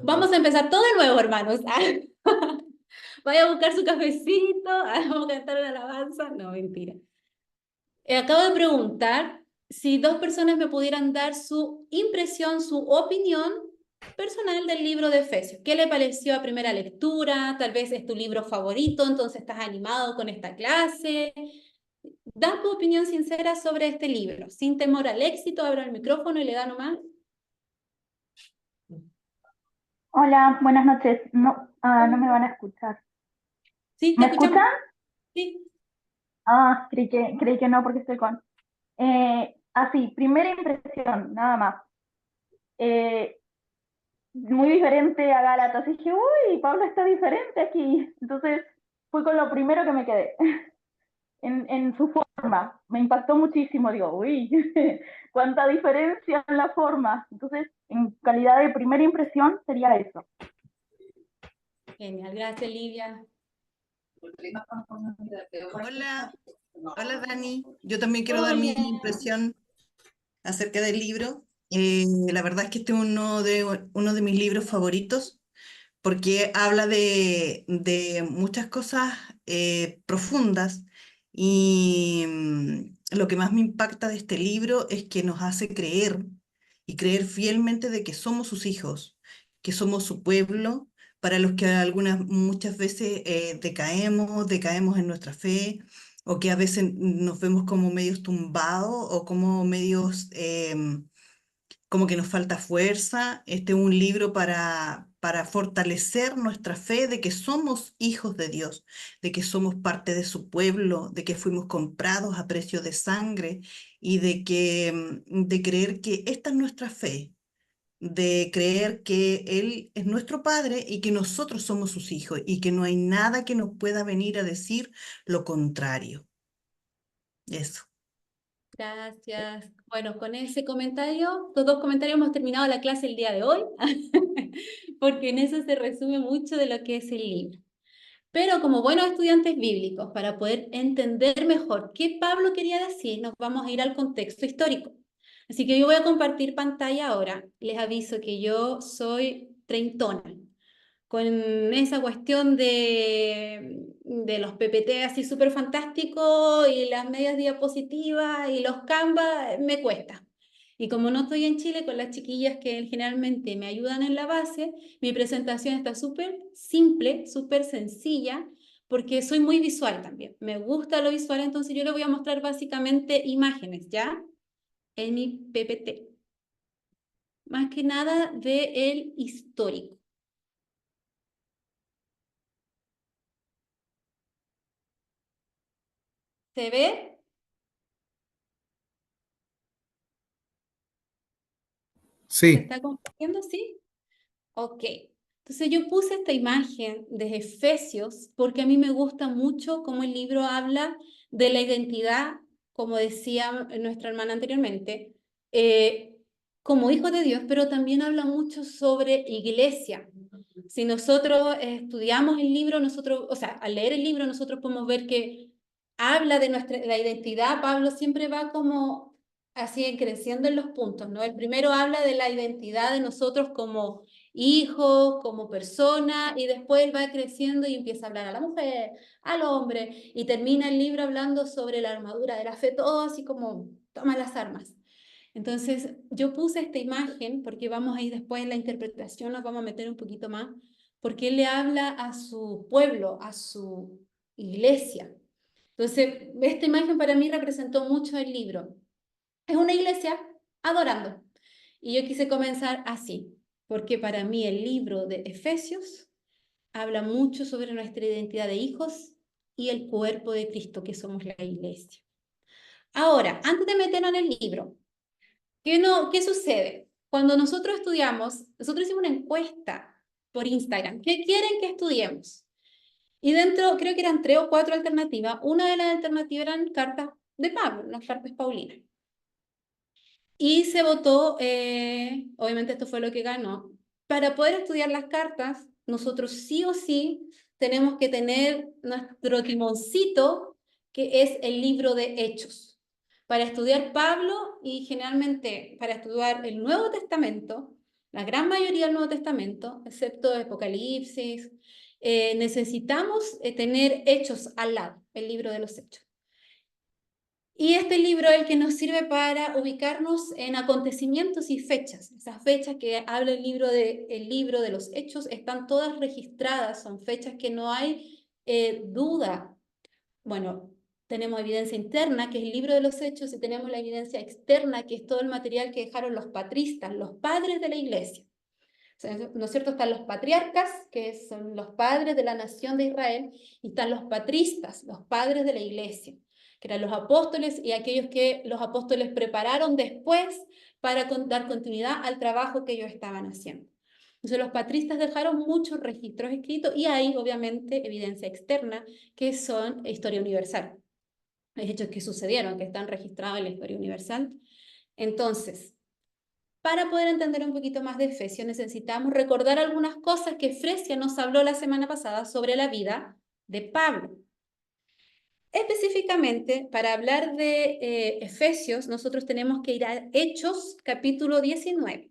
Vamos a empezar todo de nuevo, hermanos. Vaya a buscar su cafecito, vamos a cantar una alabanza. No, mentira. Acabo de preguntar si dos personas me pudieran dar su impresión, su opinión personal del libro de Efesios. ¿Qué le pareció a primera lectura? Tal vez es tu libro favorito, entonces estás animado con esta clase. Da tu opinión sincera sobre este libro. Sin temor al éxito, abra el micrófono y le da nomás. Hola, buenas noches. No, no me van a escuchar. Sí, te ¿Me escuchamos. escuchan? Sí. Creí que no porque estoy con... Así, primera impresión, nada más. Eh, Muy diferente a Gálatas. Dije, uy, Pablo está diferente aquí. Entonces, fui con lo primero que me quedé. En su forma. Me impactó muchísimo. Digo, uy, cuánta diferencia en la forma. Entonces, en calidad de primera impresión, sería eso. Genial, gracias, Livia. Hola, hola Dani. Yo también quiero dar mi Hola. impresión acerca del libro. La verdad es que este es uno de mis libros favoritos porque habla de muchas cosas profundas y lo que más me impacta de este libro es que nos hace creer y creer fielmente de que somos sus hijos, que somos su pueblo, para los que muchas veces decaemos en nuestra fe, o que a veces nos vemos como medios tumbados o como medios como que nos falta fuerza. Este es un libro para fortalecer nuestra fe de que somos hijos de Dios, de que somos parte de su pueblo, de que fuimos comprados a precio de sangre y de creer que esta es nuestra fe, de creer que Él es nuestro Padre y que nosotros somos sus hijos y que no hay nada que nos pueda venir a decir lo contrario. Eso. Gracias. Bueno, con ese comentario, los dos comentarios hemos terminado la clase el día de hoy, porque en eso se resume mucho de lo que es el libro. Pero como buenos estudiantes bíblicos, para poder entender mejor qué Pablo quería decir, nos vamos a ir al contexto histórico. Así que yo voy a compartir pantalla ahora. Les aviso que yo soy treintona, con esa cuestión de los PPT así súper fantásticos y las medias diapositivas y los Canva, me cuesta. Y como no estoy en Chile con las chiquillas que generalmente me ayudan en la base, mi presentación está súper simple, súper sencilla, porque soy muy visual también. Me gusta lo visual, entonces yo les voy a mostrar básicamente imágenes, ¿ya? En mi PPT. Más que nada del histórico. ¿Se ve? ¿Se Sí, está compartiendo? ¿Sí? Ok. Entonces yo puse esta imagen de Efesios porque a mí me gusta mucho cómo el libro habla de la identidad, como decía nuestra hermana anteriormente, eh, como hijos de Dios, pero también habla mucho sobre iglesia. Si nosotros estudiamos el libro, nosotros, o sea, al leer el libro, nosotros podemos ver que habla de la identidad. Pablo siempre va como así creciendo en los puntos, ¿no? El primero habla de la identidad de nosotros como hijos, como persona, y después él va creciendo y empieza a hablar a la mujer, al hombre, y termina el libro hablando sobre la armadura de la fe, todo así como toma las armas. Entonces, yo puse esta imagen porque vamos a ir después en la interpretación, nos vamos a meter un poquito más, porque él le habla a su pueblo, a su iglesia. Entonces, esta imagen para mí representó mucho el libro. Es una iglesia adorando. Y yo quise comenzar así, porque para mí el libro de Efesios habla mucho sobre nuestra identidad de hijos y el cuerpo de Cristo, que somos la iglesia. Ahora, antes de meternos en el libro, ¿qué sucede? Cuando nosotros estudiamos, nosotros hicimos una encuesta por Instagram. ¿Qué quieren que estudiemos? Y dentro, creo que eran 3 o 4 alternativas. Una de las alternativas eran cartas de Pablo, las cartas paulinas. Y se votó, obviamente esto fue lo que ganó. Para poder estudiar las cartas, nosotros sí o sí tenemos que tener nuestro timoncito, que es el libro de Hechos. Para estudiar Pablo y generalmente para estudiar el Nuevo Testamento, la gran mayoría del Nuevo Testamento, excepto Apocalipsis, necesitamos tener Hechos al lado, el libro de los Hechos. Y este libro es el que nos sirve para ubicarnos en acontecimientos y fechas. Esas fechas que habla el libro de los Hechos están todas registradas, son fechas que no hay duda. Bueno, tenemos evidencia interna, que es el libro de los Hechos, y tenemos la evidencia externa, que es todo el material que dejaron los patristas, los padres de la iglesia. O sea, ¿no es cierto? Están los patriarcas, que son los padres de la nación de Israel, y están los patristas, los padres de la iglesia, que eran los apóstoles y aquellos que los apóstoles prepararon después para dar continuidad al trabajo que ellos estaban haciendo. Entonces los patristas dejaron muchos registros escritos y hay obviamente evidencia externa que son historia universal. Hay hechos que sucedieron, que están registrados en la historia universal. Entonces, para poder entender un poquito más de Efesios, necesitamos recordar algunas cosas que Fresia nos habló la semana pasada sobre la vida de Pablo. Específicamente, para hablar de Efesios, nosotros tenemos que ir a Hechos, capítulo 19.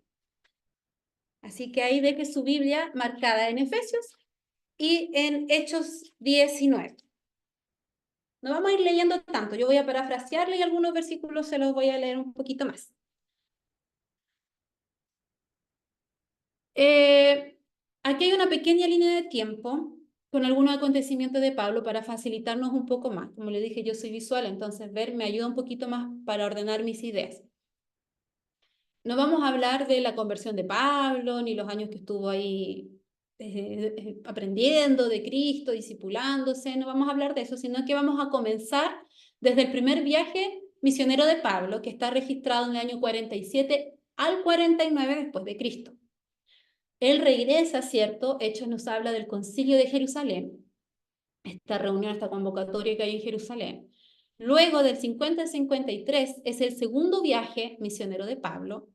Así que ahí deje su Biblia marcada en Efesios y en Hechos 19. No vamos a ir leyendo tanto, yo voy a parafrasearle y algunos versículos se los voy a leer un poquito más. Aquí hay una pequeña línea de tiempo con algunos acontecimientos de Pablo para facilitarnos un poco más. Como le dije, yo soy visual, entonces ver me ayuda un poquito más para ordenar mis ideas. No vamos a hablar de la conversión de Pablo, ni los años que estuvo ahí aprendiendo de Cristo, discipulándose, no vamos a hablar de eso, sino que vamos a comenzar desde el primer viaje misionero de Pablo, que está registrado en el año 47 al 49 después de Cristo. Él regresa, ¿cierto? Hechos nos habla del concilio de Jerusalén, esta reunión, esta convocatoria que hay en Jerusalén. Luego del 50 al 53 es el segundo viaje misionero de Pablo.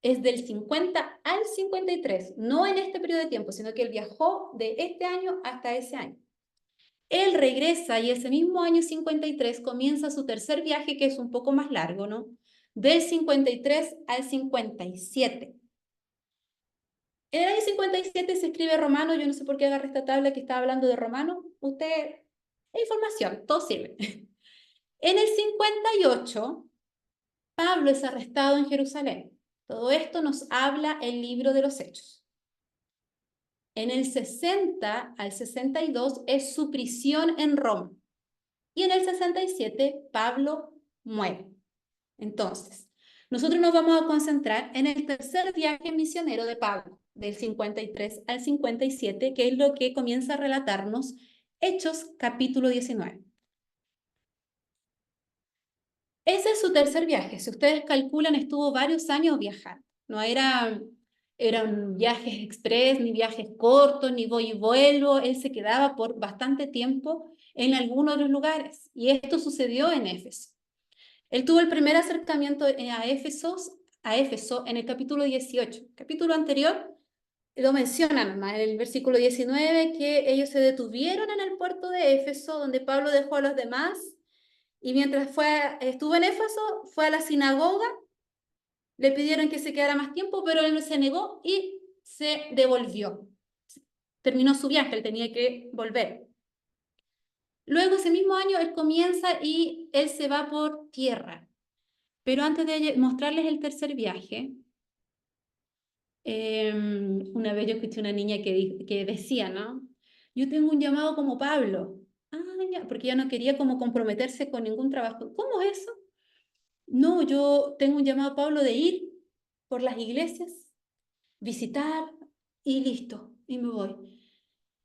Es del 50 al 53, no en este periodo de tiempo, sino que él viajó de este año hasta ese año. Él regresa y ese mismo año 53 comienza su tercer viaje, que es un poco más largo, ¿no? Del 53 al 57. En el año 57 se escribe Romano, yo no sé por qué agarré esta tabla que estaba hablando de Romano, usted, información, todo sirve. En el 58, Pablo es arrestado en Jerusalén. Todo esto nos habla el libro de los Hechos. En el 60 al 62 es su prisión en Roma. Y en el 67, Pablo muere. Entonces, nosotros nos vamos a concentrar en el tercer viaje misionero de Pablo, del 53 al 57, que es lo que comienza a relatarnos Hechos capítulo 19. Ese es su tercer viaje. Si ustedes calculan, estuvo varios años viajando. No eran viajes express, ni viajes cortos, ni voy y vuelvo. Él se quedaba por bastante tiempo en algunos de los lugares. Y esto sucedió en Éfeso. Él tuvo el primer acercamiento a Éfeso en el capítulo 18. El capítulo anterior lo mencionan en el versículo 19, que ellos se detuvieron en el puerto de Éfeso, donde Pablo dejó a los demás, y mientras estuvo en Éfeso, fue a la sinagoga, le pidieron que se quedara más tiempo, pero él se negó y se devolvió. Terminó su viaje, él tenía que volver. Luego, ese mismo año, él comienza y él se va por tierra. Pero antes de mostrarles el tercer viaje, una vez yo escuché una niña que decía, ¿no? Yo tengo un llamado como Pablo. Ah, ya, porque ella no quería como comprometerse con ningún trabajo. ¿Cómo es eso? No, yo tengo un llamado Pablo de ir por las iglesias, visitar y listo, y me voy.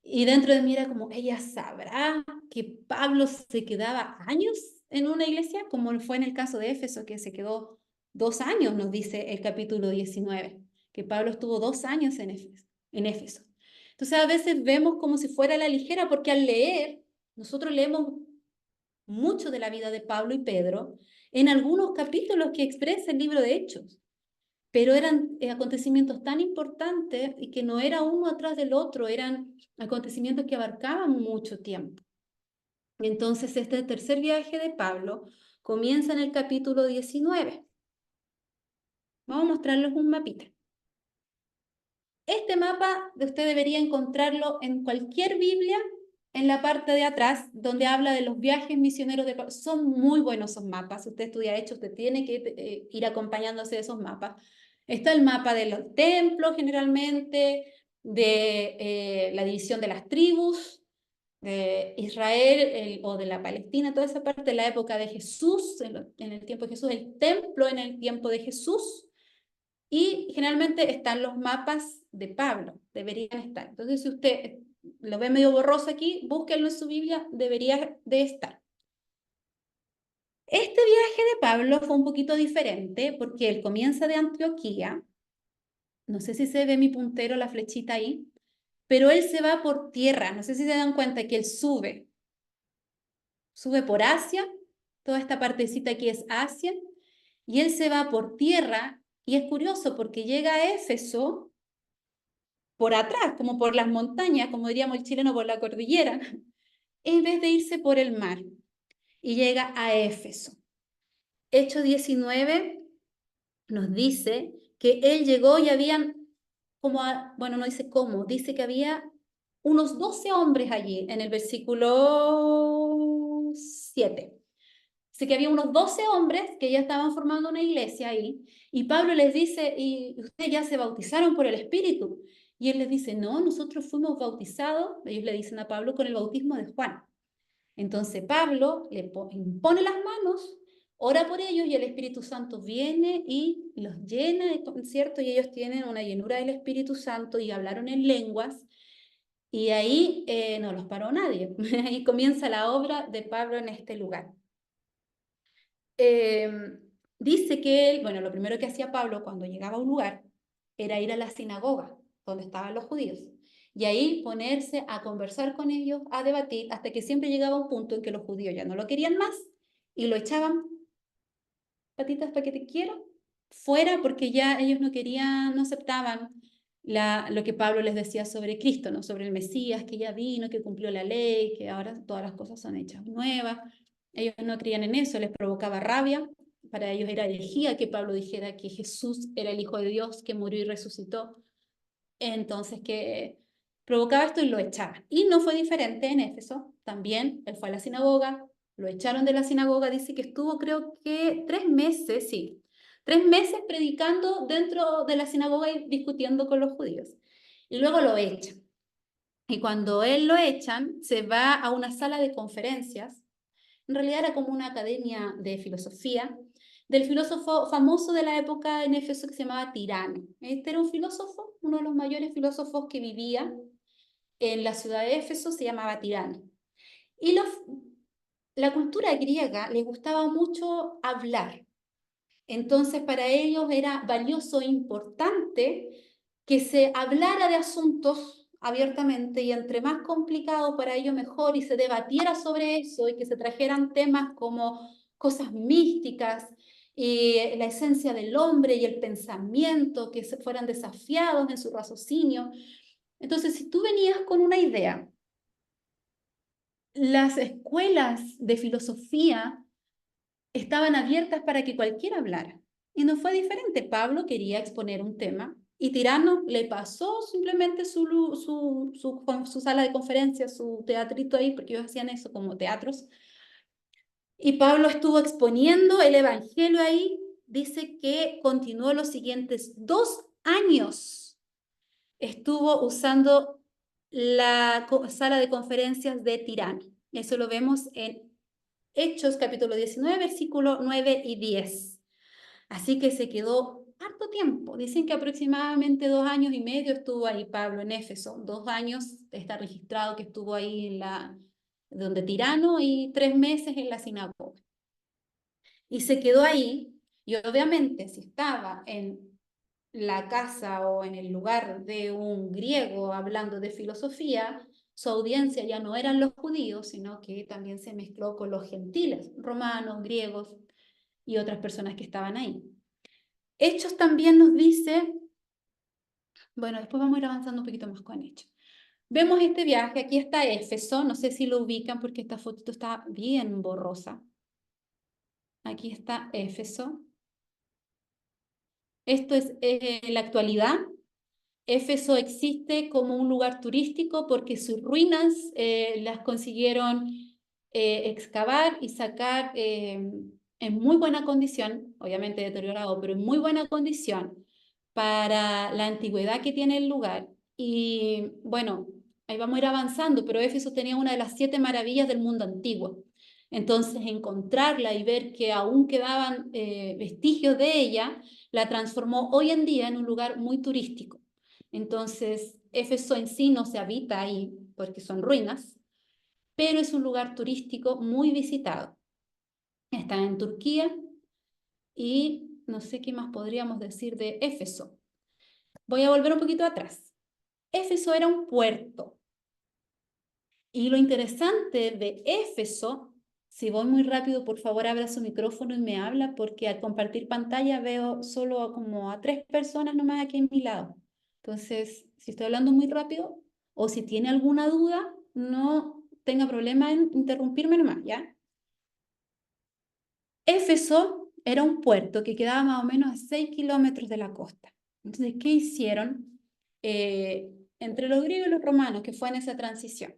Y dentro de mí era como, ella sabrá que Pablo se quedaba años en una iglesia, como fue en el caso de Éfeso, que se quedó 2 años, nos dice el capítulo 19, que Pablo estuvo 2 años en Éfeso. Entonces a veces vemos como si fuera a la ligera, porque al leer, nosotros leemos mucho de la vida de Pablo y Pedro en algunos capítulos que expresa el libro de Hechos. Pero eran acontecimientos tan importantes y que no era uno atrás del otro, eran acontecimientos que abarcaban mucho tiempo. Entonces, este tercer viaje de Pablo Comienza en el capítulo 19. Vamos a mostrarles un mapita. Este mapa usted debería encontrarlo en cualquier Biblia, en la parte de atrás, donde habla de los viajes misioneros de Pablo. Son muy buenos esos mapas. Si usted estudia Hechos, usted tiene que ir acompañándose de esos mapas. Está el mapa de los templos, generalmente, de la división de las tribus, de Israel o de la Palestina, toda esa parte de la época de Jesús, en el tiempo de Jesús, el templo en el tiempo de Jesús. Y generalmente están los mapas de Pablo, deberían estar. Entonces, si usted lo ve medio borroso aquí, búsquenlo en su Biblia, debería de estar. Este viaje de Pablo fue un poquito diferente porque él comienza de Antioquía. No sé si se ve mi puntero, la flechita ahí, pero él se va por tierra. No sé si se dan cuenta que él sube por Asia, toda esta partecita aquí es Asia, y él se va por tierra, y es curioso porque llega a Éfeso por atrás, como por las montañas, como diríamos el chileno, por la cordillera, en vez de irse por el mar, y llega a Éfeso. Hechos 19 nos dice que él llegó y habían, bueno, no dice cómo, dice que había unos 12 hombres allí, en el versículo 7. Dice que había unos 12 hombres que ya estaban formando una iglesia ahí, y Pablo les dice, ¿y ustedes ya se bautizaron por el Espíritu? Y él les dice, no, nosotros fuimos bautizados, ellos le dicen a Pablo, con el bautismo de Juan. Entonces Pablo le impone las manos, ora por ellos y el Espíritu Santo viene y los llena, ¿cierto? Y ellos tienen una llenura del Espíritu Santo y hablaron en lenguas. Y ahí no los paró nadie. Ahí comienza la obra de Pablo en este lugar. Dice que él, bueno, lo primero que hacía Pablo cuando llegaba a un lugar era ir a la sinagoga donde estaban los judíos y ahí ponerse a conversar con ellos, a debatir, hasta que siempre llegaba un punto en que los judíos ya no lo querían más y lo echaban, patitas para que te quiero, fuera, porque ya ellos no querían, no aceptaban lo que Pablo les decía sobre Cristo, ¿no? Sobre el Mesías que ya vino, que cumplió la ley, que ahora todas las cosas son hechas nuevas. Ellos no creían en eso, les provocaba rabia. Para ellos era herejía que Pablo dijera que Jesús era el Hijo de Dios, que murió y resucitó. Entonces, que provocaba esto y lo echaban. Y no fue diferente en Éfeso. También él fue a la sinagoga, lo echaron de la sinagoga. Dice que estuvo, creo que 3 meses, sí, 3 meses predicando dentro de la sinagoga y discutiendo con los judíos. Y luego lo echan. Y cuando él lo echan, se va a una sala de conferencias. En realidad era como una academia de filosofía del filósofo famoso de la época en Éfeso que se llamaba Tirano. Este era un filósofo, uno de los mayores filósofos que vivía en la ciudad de Éfeso, se llamaba Tirano. Y la cultura griega les gustaba mucho hablar. Entonces para ellos era valioso e importante que se hablara de asuntos abiertamente y entre más complicado para ellos mejor y se debatiera sobre eso y que se trajeran temas como cosas místicas y la esencia del hombre y el pensamiento, que se fueran desafiados en su raciocinio. Entonces, si tú venías con una idea, las escuelas de filosofía estaban abiertas para que cualquiera hablara. Y no fue diferente. Pablo quería exponer un tema y Tirano le pasó simplemente su sala de conferencias, su teatrito ahí, porque ellos hacían eso como teatros. Y Pablo estuvo exponiendo el evangelio ahí. Dice que continuó los siguientes 2 años. Estuvo usando la sala de conferencias de Tirano. Eso lo vemos en Hechos capítulo 19, versículo 9 y 10. Así que se quedó harto tiempo. Dicen que aproximadamente 2 años y medio estuvo ahí Pablo en Éfeso. 2 años está registrado que estuvo ahí donde Tirano y 3 meses en la sinagoga. Y se quedó ahí y obviamente si estaba en la casa o en el lugar de un griego hablando de filosofía, su audiencia ya no eran los judíos, sino que también se mezcló con los gentiles, romanos, griegos y otras personas que estaban ahí. Hechos también nos dice, bueno, después vamos a ir avanzando un poquito más con Hechos. Vemos este viaje, aquí está Éfeso, no sé si lo ubican porque esta fotito está bien borrosa. Aquí está Éfeso. Esto es la actualidad. Éfeso existe como un lugar turístico porque sus ruinas las consiguieron excavar y sacar en muy buena condición, obviamente deteriorado, pero en muy buena condición para la antigüedad que tiene el lugar. Y bueno, ahí vamos a ir avanzando, pero Éfeso tenía una de las 7 maravillas del mundo antiguo. Entonces, encontrarla y ver que aún quedaban vestigios de ella, la transformó hoy en día en un lugar muy turístico. Entonces, Éfeso en sí no se habita ahí porque son ruinas, pero es un lugar turístico muy visitado. Está en Turquía y no sé qué más podríamos decir de Éfeso. Voy a volver un poquito atrás. Éfeso era un puerto. Y lo interesante de Éfeso, si voy muy rápido, por favor abra su micrófono y me habla, porque al compartir pantalla veo solo como a 3 personas nomás aquí a mi lado. Entonces, si estoy hablando muy rápido o si tiene alguna duda, no tenga problema en interrumpirme nomás, ¿ya? Éfeso era un puerto que quedaba más o menos a 6 kilómetros de la costa. Entonces, ¿qué hicieron entre los griegos y los romanos, que fue en esa transición?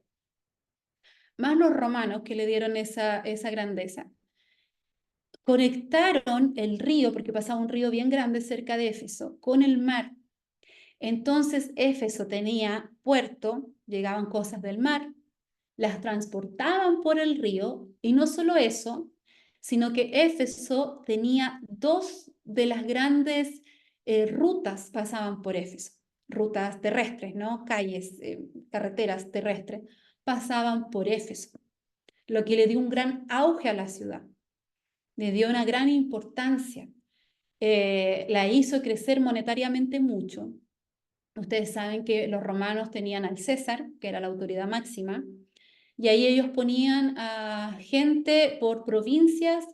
Más los romanos que le dieron esa grandeza. Conectaron el río, porque pasaba un río bien grande cerca de Éfeso, con el mar. Entonces Éfeso tenía puerto, llegaban cosas del mar, las transportaban por el río, y no solo eso, sino que Éfeso tenía 2 de las grandes rutas pasaban por Éfeso, rutas terrestres, ¿no? Calles, carreteras terrestres, pasaban por Éfeso, lo que le dio un gran auge a la ciudad, le dio una gran importancia, la hizo crecer monetariamente mucho. Ustedes saben que los romanos tenían al César, que era la autoridad máxima, y ahí ellos ponían a gente por provincias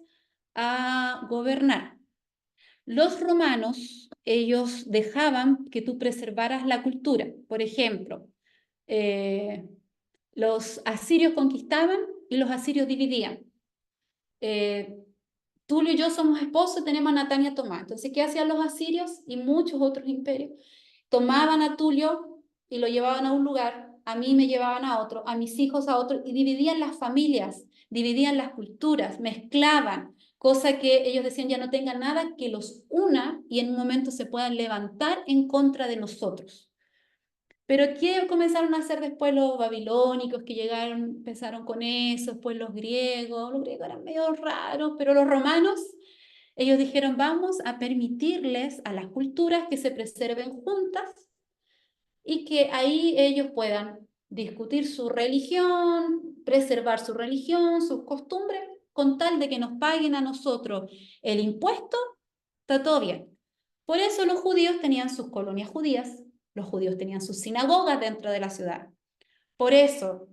a gobernar. Los romanos, ellos dejaban que tú preservaras la cultura. Por ejemplo, los asirios conquistaban y los asirios dividían. Tulio y yo somos esposos, tenemos a Natania Tomás. Entonces, ¿qué hacían los asirios y muchos otros imperios? Tomaban a Tulio y lo llevaban a un lugar, a mí me llevaban a otro, a mis hijos a otro, y dividían las familias, dividían las culturas, mezclaban, cosa que ellos decían ya no tengan nada que los una y en un momento se puedan levantar en contra de nosotros. Pero ¿qué comenzaron a hacer después los babilónicos que llegaron, empezaron con eso, después los griegos eran medio raros, pero los romanos, ellos dijeron vamos a permitirles a las culturas que se preserven juntas y que ahí ellos puedan discutir su religión, preservar su religión, sus costumbres, con tal de que nos paguen a nosotros el impuesto, está todo bien. Por eso los judíos tenían sus colonias judías, los judíos tenían sus sinagogas dentro de la ciudad. Por eso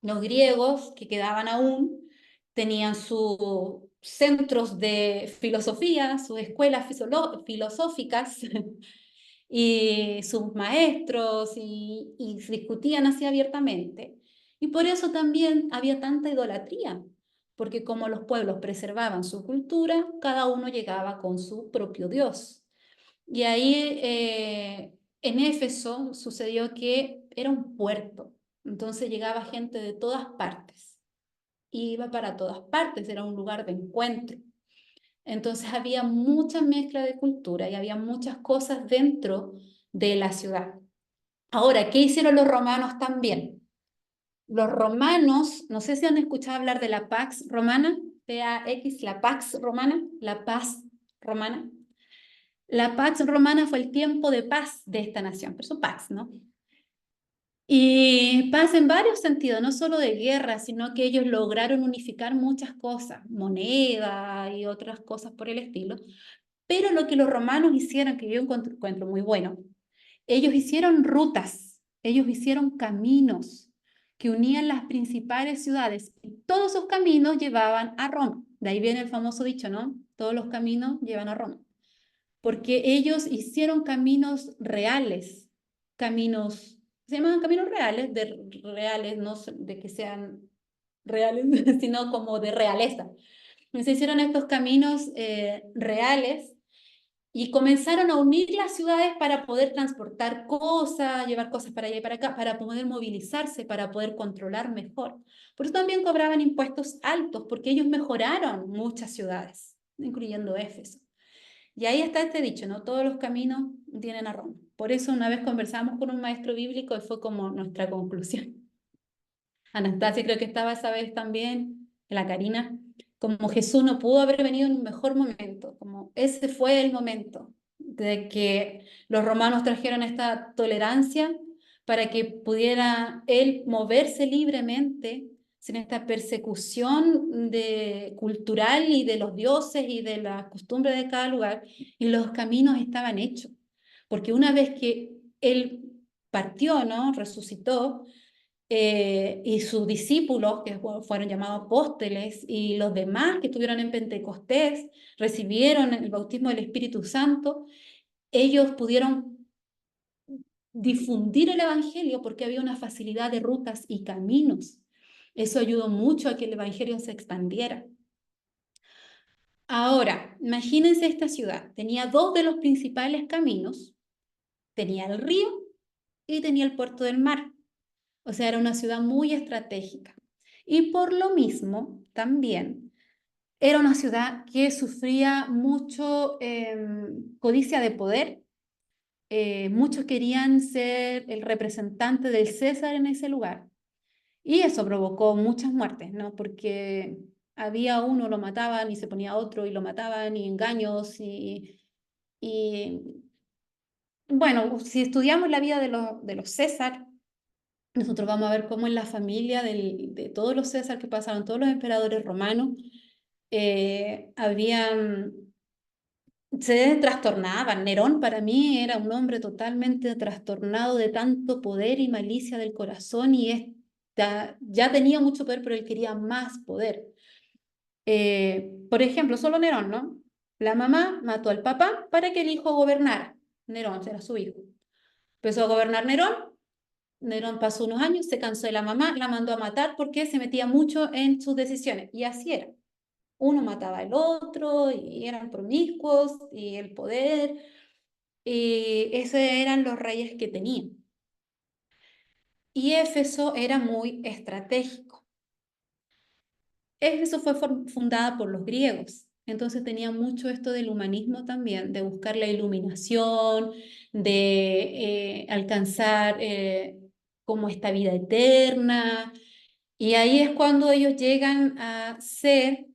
los griegos que quedaban aún tenían sus centros de filosofía, sus escuelas filosóficas y sus maestros y discutían así abiertamente. Y por eso también había tanta idolatría, porque como los pueblos preservaban su cultura, cada uno llegaba con su propio Dios. Y ahí en Éfeso sucedió que era un puerto, entonces llegaba gente de todas partes, iba para todas partes, era un lugar de encuentro. Entonces había mucha mezcla de cultura y había muchas cosas dentro de la ciudad. Ahora, ¿qué hicieron los romanos también? Los romanos, no sé si han escuchado hablar de la Pax Romana, P-A-X, la Pax Romana, la paz romana. La Pax Romana fue el tiempo de paz de esta nación, por eso Pax, ¿no? Y paz en varios sentidos, no solo de guerra, sino que ellos lograron unificar muchas cosas, moneda y otras cosas por el estilo. Pero lo que los romanos hicieron, que yo encuentro muy bueno, ellos hicieron rutas, ellos hicieron caminos que unían las principales ciudades. Y todos esos caminos llevaban a Roma. De ahí viene el famoso dicho, ¿no? Todos los caminos llevan a Roma. Porque ellos hicieron caminos reales, caminos, se llaman caminos reales, no de que sean reales, sino como de realeza. Y se hicieron estos caminos reales y comenzaron a unir las ciudades para poder transportar cosas, llevar cosas para allá y para acá, para poder movilizarse, para poder controlar mejor. Por eso también cobraban impuestos altos, porque ellos mejoraron muchas ciudades, incluyendo Éfeso. Y ahí está este dicho, ¿no? Todos los caminos tienen a Roma. Por eso una vez conversamos con un maestro bíblico y fue como nuestra conclusión. Anastasia creo que estaba esa vez también, la Karina, como Jesús no pudo haber venido en un mejor momento, como ese fue el momento de que los romanos trajeron esta tolerancia para que pudiera él moverse libremente sin esta persecución cultural y de los dioses y de las costumbres de cada lugar, y los caminos estaban hechos. Porque una vez que él partió, ¿no? Resucitó, y sus discípulos, que fueron llamados apóstoles, y los demás que estuvieron en Pentecostés, recibieron el bautismo del Espíritu Santo, ellos pudieron difundir el Evangelio porque había una facilidad de rutas y caminos. Eso ayudó mucho a que el Evangelio se expandiera. Ahora, imagínense esta ciudad. Tenía dos de los principales caminos. Tenía el río y tenía el puerto del mar. O sea, era una ciudad muy estratégica. Y por lo mismo, también, era una ciudad que sufría mucho codicia de poder. Muchos querían ser el representante del César en ese lugar. Y eso provocó muchas muertes, ¿no? Porque había uno, lo mataban y se ponía otro y lo mataban y engaños y bueno, si estudiamos la vida de los César, nosotros vamos a ver cómo en la familia de todos los César que pasaron, todos los emperadores romanos, habían, se trastornaban. Nerón para mí era un hombre totalmente trastornado de tanto poder y malicia del corazón y ya tenía mucho poder, pero él quería más poder. Por ejemplo, solo Nerón, ¿no? La mamá mató al papá para que el hijo gobernara. Nerón era su hijo. Empezó a gobernar Nerón. Nerón pasó unos años, se cansó de la mamá, la mandó a matar porque se metía mucho en sus decisiones. Y así era. Uno mataba al otro y eran promiscuos y el poder. Y esos eran los reyes que tenían. Y Éfeso era muy estratégico. Éfeso fue fundada por los griegos. Entonces tenía mucho esto del humanismo también, de buscar la iluminación, de alcanzar como esta vida eterna. Y ahí es cuando ellos llegan a ser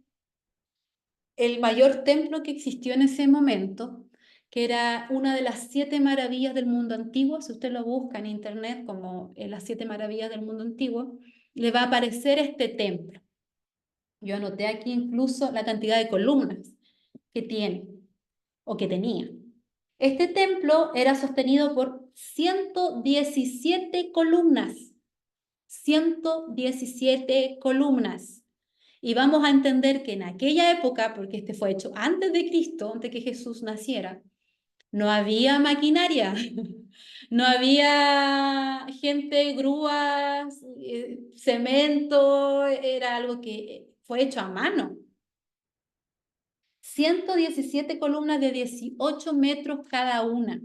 el mayor templo que existió en ese momento, que era una de las 7 maravillas del mundo antiguo. Si usted lo busca en internet como las 7 maravillas del mundo antiguo, le va a aparecer este templo. Yo anoté aquí incluso la cantidad de columnas que tiene o que tenía. Este templo era sostenido por 117 columnas. 117 columnas. Y vamos a entender que en aquella época, porque este fue hecho antes de Cristo, antes que Jesús naciera, no había maquinaria, no había gente, grúas, cemento, era algo que fue hecho a mano. 117 columnas de 18 metros cada una.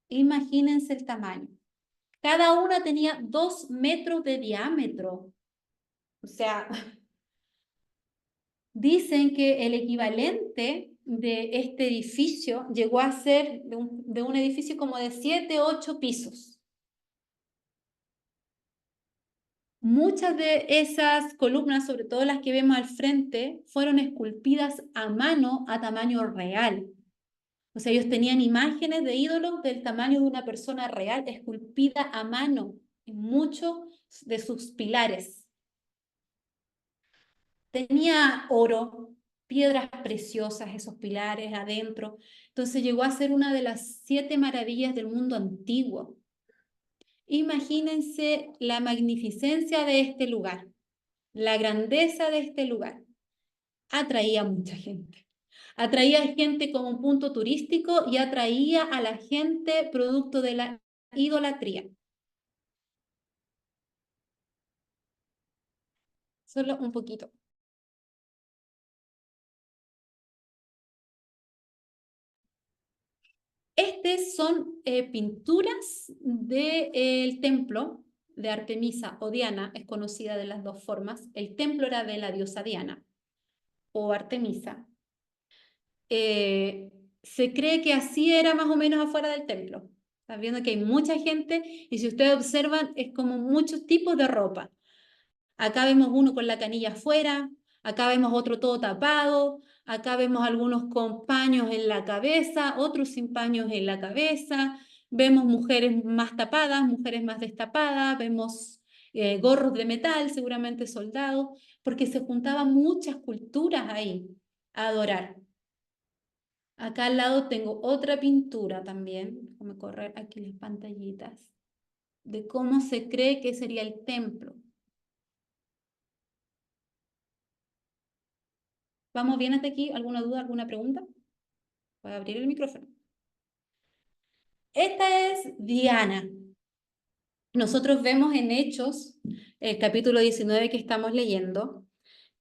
Imagínense el tamaño. Cada una tenía 2 metros de diámetro. O sea, dicen que el equivalente de este edificio llegó a ser de un edificio como de 7, 8 pisos. Muchas de esas columnas, sobre todo las que vemos al frente, fueron esculpidas a mano a tamaño real. O sea, ellos tenían imágenes de ídolos del tamaño de una persona real, esculpida a mano en muchos de sus pilares. Tenía oro, piedras preciosas, esos pilares adentro. Entonces llegó a ser una de las 7 maravillas del mundo antiguo. Imagínense la magnificencia de este lugar, la grandeza de este lugar. Atraía a mucha gente. Atraía gente como un punto turístico y atraía a la gente producto de la idolatría. Solo un poquito. Estas son pinturas del templo de Artemisa o Diana, es conocida de las dos formas. El templo era de la diosa Diana o Artemisa. Se cree que así era más o menos afuera del templo. Están viendo que hay mucha gente y si ustedes observan es como muchos tipos de ropa. Acá vemos uno con la canilla afuera, acá vemos otro todo tapado, acá vemos algunos con paños en la cabeza, otros sin paños en la cabeza, vemos mujeres más tapadas, mujeres más destapadas, vemos gorros de metal, seguramente soldados, porque se juntaban muchas culturas ahí a adorar. Acá al lado tengo otra pintura también, déjame correr aquí las pantallitas, de cómo se cree que sería el templo. ¿Vamos bien hasta aquí? ¿Alguna duda, alguna pregunta? Voy a abrir el micrófono. Esta es Diana. Nosotros vemos en Hechos, el capítulo 19 que estamos leyendo,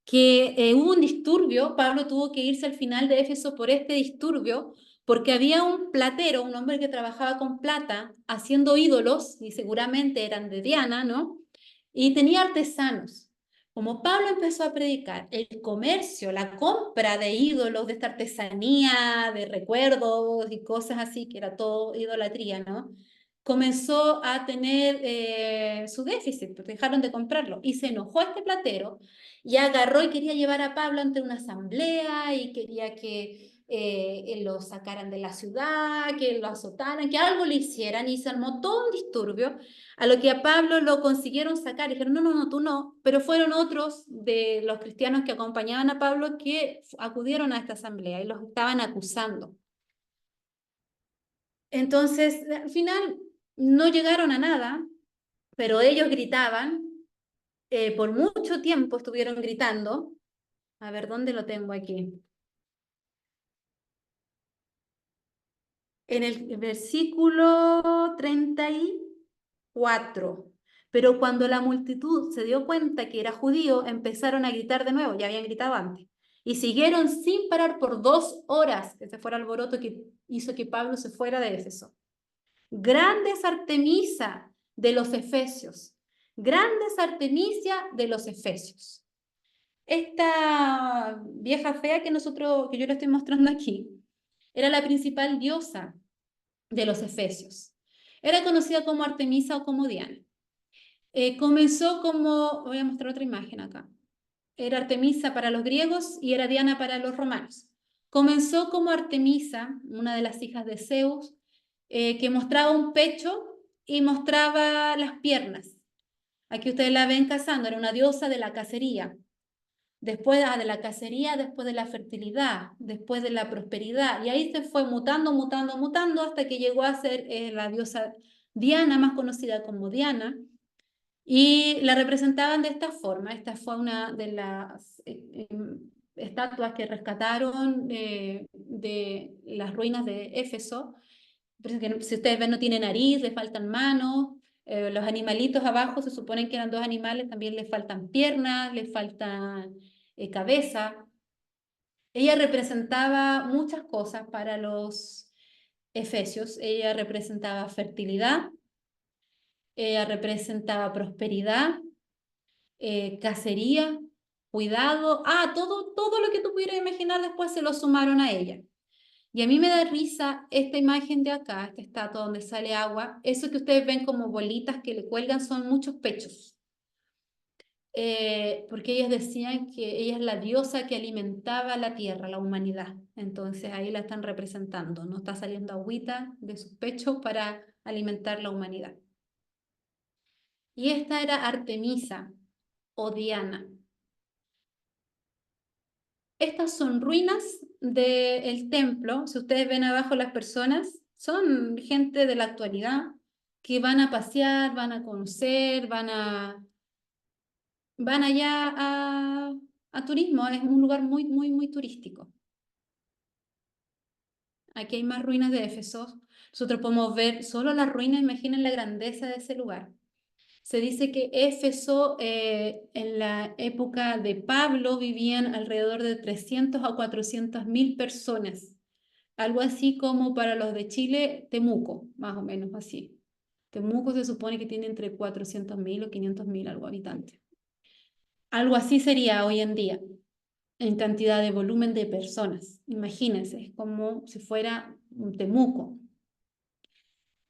que hubo un disturbio. Pablo tuvo que irse al final de Éfeso por este disturbio, porque había un platero, un hombre que trabajaba con plata, haciendo ídolos, y seguramente eran de Diana, ¿no? Y tenía artesanos. Como Pablo empezó a predicar, el comercio, la compra de ídolos, de esta artesanía, de recuerdos y cosas así, que era todo idolatría, ¿no? Comenzó a tener su déficit, porque dejaron de comprarlo. Y se enojó este platero y agarró y quería llevar a Pablo ante una asamblea y quería que lo sacaran de la ciudad, que lo azotaran, que algo le hicieran y se armó todo un disturbio, a lo que a Pablo lo consiguieron sacar y dijeron, no, no, no, tú no, pero fueron otros de los cristianos que acompañaban a Pablo que acudieron a esta asamblea y los estaban acusando. Entonces, al final no llegaron a nada, pero ellos gritaban, por mucho tiempo estuvieron gritando. A ver, ¿dónde lo tengo aquí? En el versículo 34. Pero cuando la multitud se dio cuenta que era judío, empezaron a gritar de nuevo, ya habían gritado antes, y siguieron sin parar por 2 horas, que se fuera el alboroto que hizo que Pablo se fuera de Éfeso. Grandes Artemisa de los Efesios, grandes Artemisia de los Efesios. Esta vieja fea que yo le estoy mostrando aquí, era la principal diosa de los Efesios. Era conocida como Artemisa o como Diana. Comenzó como, voy a mostrar otra imagen acá. Era Artemisa para los griegos y era Diana para los romanos. Comenzó como Artemisa, una de las hijas de Zeus, que mostraba un pecho y mostraba las piernas. Aquí ustedes la ven cazando, era una diosa de la cacería. Después de la cacería, después de la fertilidad, después de la prosperidad. Y ahí se fue mutando, mutando, mutando, hasta que llegó a ser la diosa Diana, más conocida como Diana. Y la representaban de esta forma. Esta fue una de las estatuas que rescataron de las ruinas de Éfeso. Si ustedes ven, no tiene nariz, le faltan manos. Los animalitos abajo se suponen que eran 2 animales, también les faltan piernas, les faltan cabeza. Ella representaba muchas cosas para los efesios. Ella representaba fertilidad, ella representaba prosperidad, cacería, cuidado. Todo lo que tú pudieras imaginar después se lo sumaron a ella. Y a mí me da risa esta imagen de acá, esta estatua donde sale agua. Eso que ustedes ven como bolitas que le cuelgan son muchos pechos. Porque ellas decían que ella es la diosa que alimentaba la tierra, la humanidad. Entonces ahí la están representando, no está saliendo agüita de sus pechos para alimentar la humanidad. Y esta era Artemisa o Diana. Estas son ruinas del templo. Si ustedes ven abajo las personas, son gente de la actualidad que van a pasear, van a conocer, van allá a turismo. Es un lugar muy, muy, muy turístico. Aquí hay más ruinas de Éfeso. Nosotros podemos ver solo las ruinas, imaginen la grandeza de ese lugar. Se dice que Éfeso, en la época de Pablo, vivían alrededor de 300 a 400.000 personas. algo así como para los de Chile, Temuco, más o menos así. Temuco se supone que tiene entre 400.000 o 500.000 algo habitantes. Algo así sería hoy en día, en cantidad de volumen de personas. Imagínense, es como si fuera un Temuco.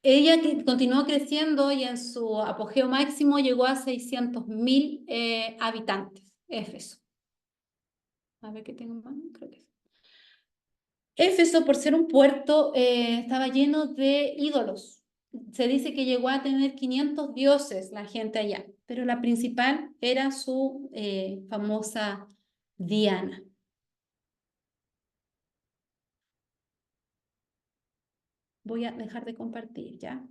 Ella continuó creciendo y en su apogeo máximo llegó a 600.000 habitantes, Éfeso. A ver qué tengo más, creo que sí. Éfeso, por ser un puerto, estaba lleno de ídolos. Se dice que llegó a tener 500 dioses la gente allá, pero la principal era su famosa Diana. Voy a dejar de compartir, ¿ya?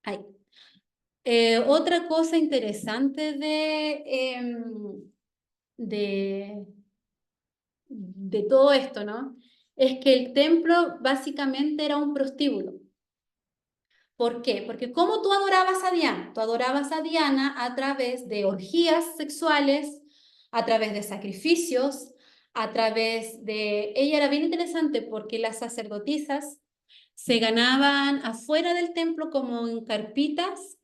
Ahí. Otra cosa interesante de, de todo esto, ¿no? Es que el templo básicamente era un prostíbulo. ¿Por qué? Porque ¿cómo tú adorabas a Diana? Tú adorabas a Diana a través de orgías sexuales, a través de sacrificios, a través de... Ella era bien interesante porque las sacerdotisas se ganaban afuera del templo como en carpitas,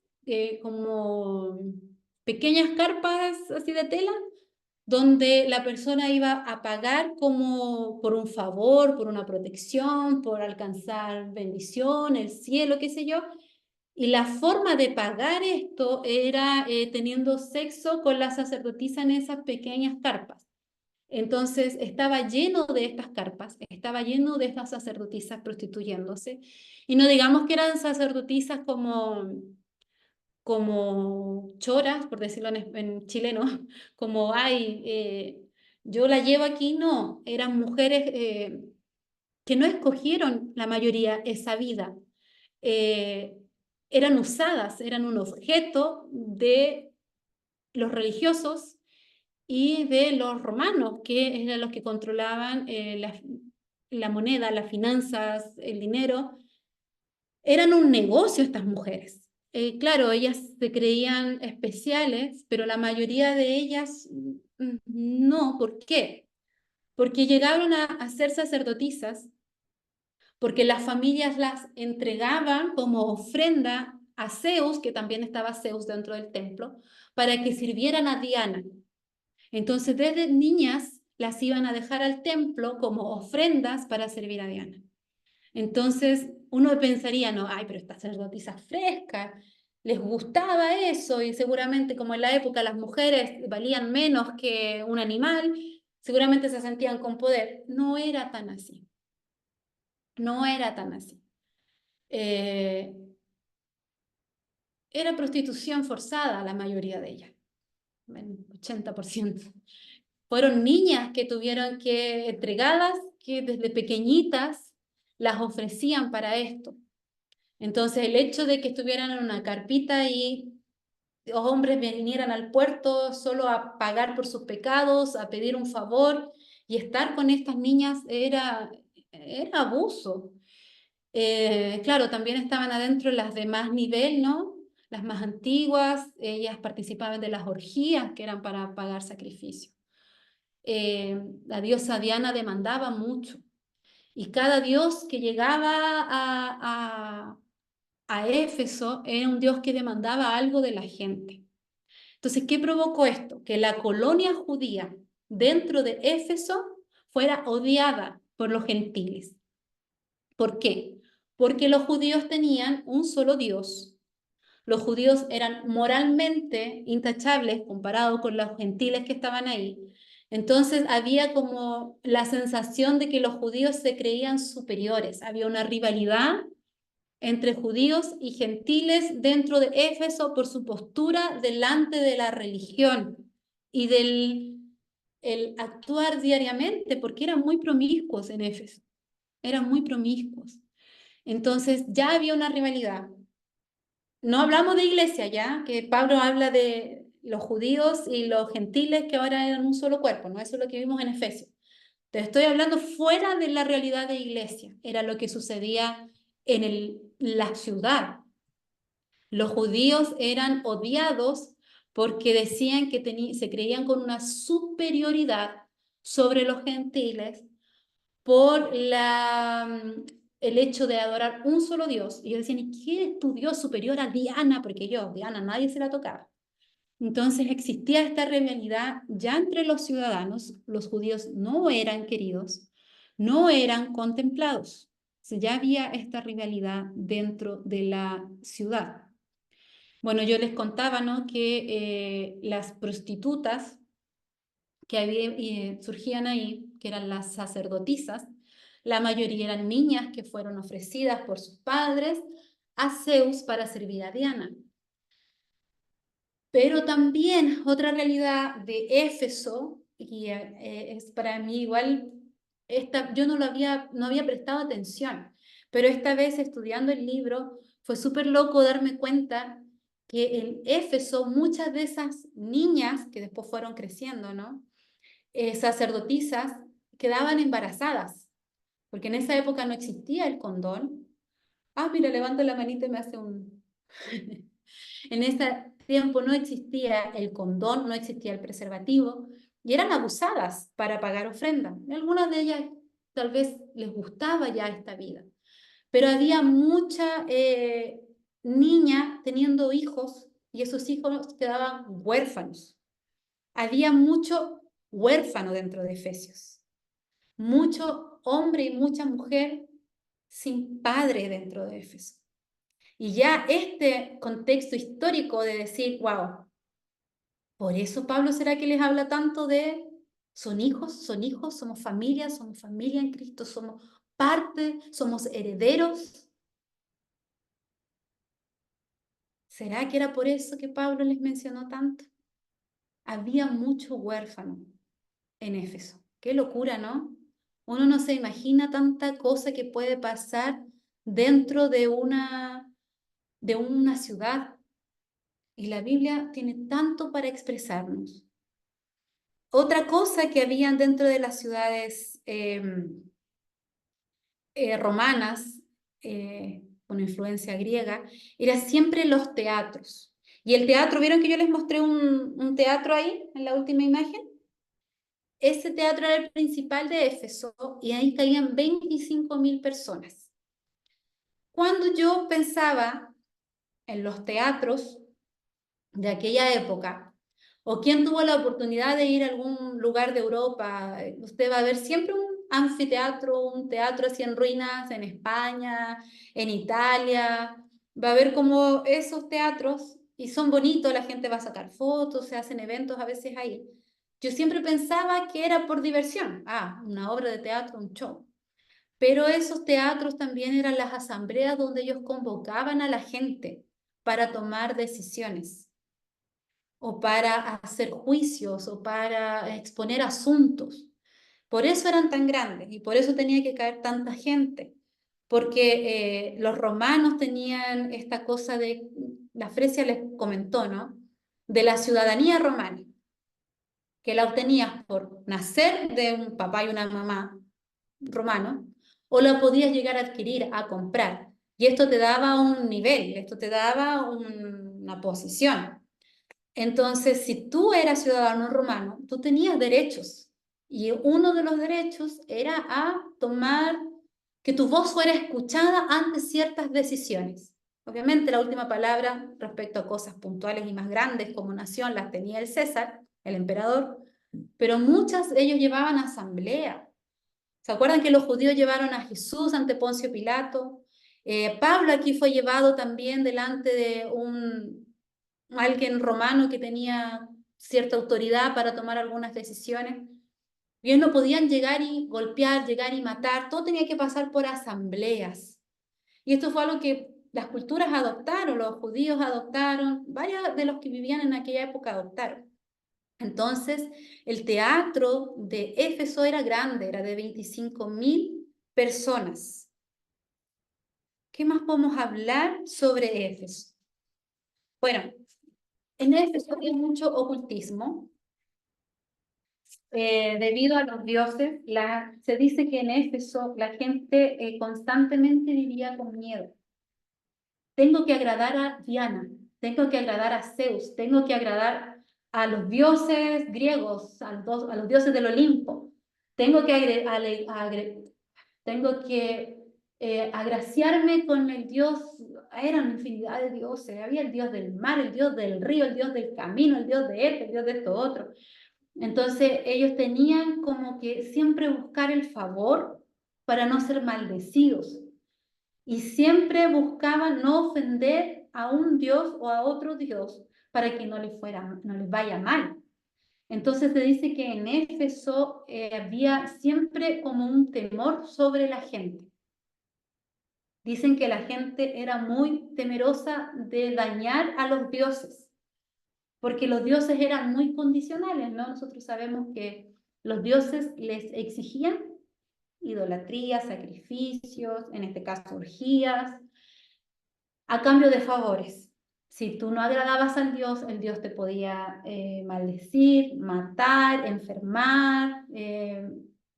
como pequeñas carpas así de tela, donde la persona iba a pagar como por un favor, por una protección, por alcanzar bendición, el cielo, qué sé yo. Y la forma de pagar esto era teniendo sexo con la sacerdotisa en esas pequeñas carpas. Entonces estaba lleno de estas carpas, estaba lleno de estas sacerdotisas prostituyéndose. Y no digamos que eran sacerdotisas como choras, por decirlo en chileno, como, ay, yo la llevo aquí, no, eran mujeres que no escogieron la mayoría esa vida, eh, eran usadas, eran un objeto de los religiosos y de los romanos, que eran los que controlaban la moneda, las finanzas, el dinero. Eran un negocio estas mujeres. Claro, ellas se creían especiales, pero la mayoría de ellas no. ¿Por qué? Porque llegaron a ser sacerdotisas, porque las familias las entregaban como ofrenda a Zeus, que también estaba Zeus dentro del templo, para que sirvieran a Diana. Entonces, desde niñas las iban a dejar al templo como ofrendas para servir a Diana. Entonces, uno pensaría, no, ay, pero estas sacerdotisas frescas, les gustaba eso y seguramente como en la época las mujeres valían menos que un animal, seguramente se sentían con poder. No era tan así. No era tan así. Era prostitución forzada la mayoría de ellas, el 80%. Fueron niñas que tuvieron que, entregadas, que desde pequeñitas las ofrecían para esto. Entonces, el hecho de que estuvieran en una carpita y los hombres vinieran al puerto solo a pagar por sus pecados, a pedir un favor y estar con estas niñas era abuso. Claro, también estaban adentro las de más nivel, ¿no? Las más antiguas, ellas participaban de las orgías que eran para pagar sacrificio. La diosa Diana demandaba mucho y cada dios que llegaba a Éfeso era un dios que demandaba algo de la gente. Entonces, ¿qué provocó esto? Que la colonia judía dentro de Éfeso fuera odiada por los gentiles. ¿Por qué? Porque los judíos tenían un solo Dios. Los judíos eran moralmente intachables comparado con los gentiles que estaban ahí. Entonces había como la sensación de que los judíos se creían superiores. Había una rivalidad entre judíos y gentiles dentro de Éfeso por su postura delante de la religión y del el actuar diariamente, porque eran muy promiscuos en Éfeso, eran muy promiscuos. Entonces ya había una rivalidad. No hablamos de iglesia ya, que Pablo habla de los judíos y los gentiles que ahora eran un solo cuerpo, ¿no? Eso es lo que vimos en Efesios. Te estoy hablando fuera de la realidad de iglesia, era lo que sucedía en la ciudad. Los judíos eran odiados porque decían que se creían con una superioridad sobre los gentiles, por el hecho de adorar un solo Dios. Y ellos decían, ¿y qué es tu Dios superior a Diana? Porque Diana, nadie se la tocaba. Entonces existía esta rivalidad ya entre los ciudadanos. Los judíos no eran queridos, no eran contemplados. O sea, ya había esta rivalidad dentro de la ciudad. Bueno, yo les contaba, ¿no?, que las prostitutas que surgían ahí, que eran las sacerdotisas, la mayoría eran niñas que fueron ofrecidas por sus padres a Zeus para servir a Diana. Pero también otra realidad de Éfeso, y es para mí igual, yo no había prestado atención, pero esta vez estudiando el libro fue súper loco darme cuenta que en Éfeso muchas de esas niñas que después fueron creciendo, ¿no?, sacerdotisas, quedaban embarazadas, porque en esa época no existía el condón. Ah, mira, levanto la manita y me hace un... En ese tiempo no existía el condón, no existía el preservativo, y eran abusadas para pagar ofrenda. Algunas de ellas tal vez les gustaba ya esta vida, pero había mucha niña teniendo hijos y esos hijos quedaban huérfanos. Había mucho huérfano dentro de Efesios, mucho hombre y mucha mujer sin padre dentro de Éfeso. Y ya este contexto histórico de decir, wow, por eso Pablo será que les habla tanto de son hijos, somos familia en Cristo, somos parte, somos herederos. ¿Será que era por eso que Pablo les mencionó tanto? Había mucho huérfano en Éfeso. Qué locura, ¿no? Uno no se imagina tanta cosa que puede pasar dentro de una ciudad. Y la Biblia tiene tanto para expresarnos. Otra cosa que habían dentro de las ciudades romanas, con influencia griega, era siempre los teatros. Y el teatro, ¿vieron que yo les mostré un teatro ahí en la última imagen? Ese teatro era el principal de Éfeso y ahí caían 25.000 personas. Cuando yo pensaba en los teatros de aquella época, o quien tuvo la oportunidad de ir a algún lugar de Europa, usted va a ver siempre un anfiteatro, un teatro así en ruinas en España, en Italia, va a ver como esos teatros, y son bonitos, la gente va a sacar fotos, se hacen eventos a veces ahí. Yo siempre pensaba que era por diversión, una obra de teatro, un show. Pero esos teatros también eran las asambleas donde ellos convocaban a la gente para tomar decisiones, o para hacer juicios, o para exponer asuntos. Por eso eran tan grandes y por eso tenía que caer tanta gente, porque los romanos tenían esta cosa de, la Fresia les comentó, ¿no?, de la ciudadanía romana, que la obtenías por nacer de un papá y una mamá romano, o la podías llegar a adquirir, a comprar. Y esto te daba un nivel, esto te daba una posición. Entonces, si tú eras ciudadano romano, tú tenías derechos. Y uno de los derechos era a tomar, que tu voz fuera escuchada ante ciertas decisiones. Obviamente la última palabra respecto a cosas puntuales y más grandes como nación las tenía el César, el emperador, pero muchas de ellos llevaban asamblea. ¿Se acuerdan que los judíos llevaron a Jesús ante Poncio Pilato? Pablo aquí fue llevado también delante de alguien romano que tenía cierta autoridad para tomar algunas decisiones. Ellos no podían llegar y golpear, llegar y matar, todo tenía que pasar por asambleas. Y esto fue algo que las culturas adoptaron, los judíos adoptaron, varios de los que vivían en aquella época adoptaron. Entonces, el teatro de Éfeso era grande, era de 25.000 personas. ¿Qué más podemos hablar sobre Éfeso? Bueno, en Éfeso había mucho ocultismo. Debido a los dioses, se dice que en Éfeso la gente constantemente vivía con miedo. Tengo que agradar a Diana, tengo que agradar a Zeus, tengo que agradar a los dioses griegos, a los dioses del Olimpo. tengo que, tengo que agraciarme con el Dios, eran infinidad de dioses, había el Dios del mar, el Dios del río, el Dios del camino, el Dios de este, el Dios de esto otro. Entonces ellos tenían como que siempre buscar el favor para no ser maldecidos. Y siempre buscaban no ofender a un Dios o a otro Dios para que no les vaya mal. Entonces se dice que en Éfeso había siempre como un temor sobre la gente. Dicen que la gente era muy temerosa de dañar a los dioses, porque los dioses eran muy condicionales, ¿no? Nosotros sabemos que los dioses les exigían idolatría, sacrificios, en este caso orgías, a cambio de favores. Si tú no agradabas al Dios, el Dios te podía maldecir, matar, enfermar,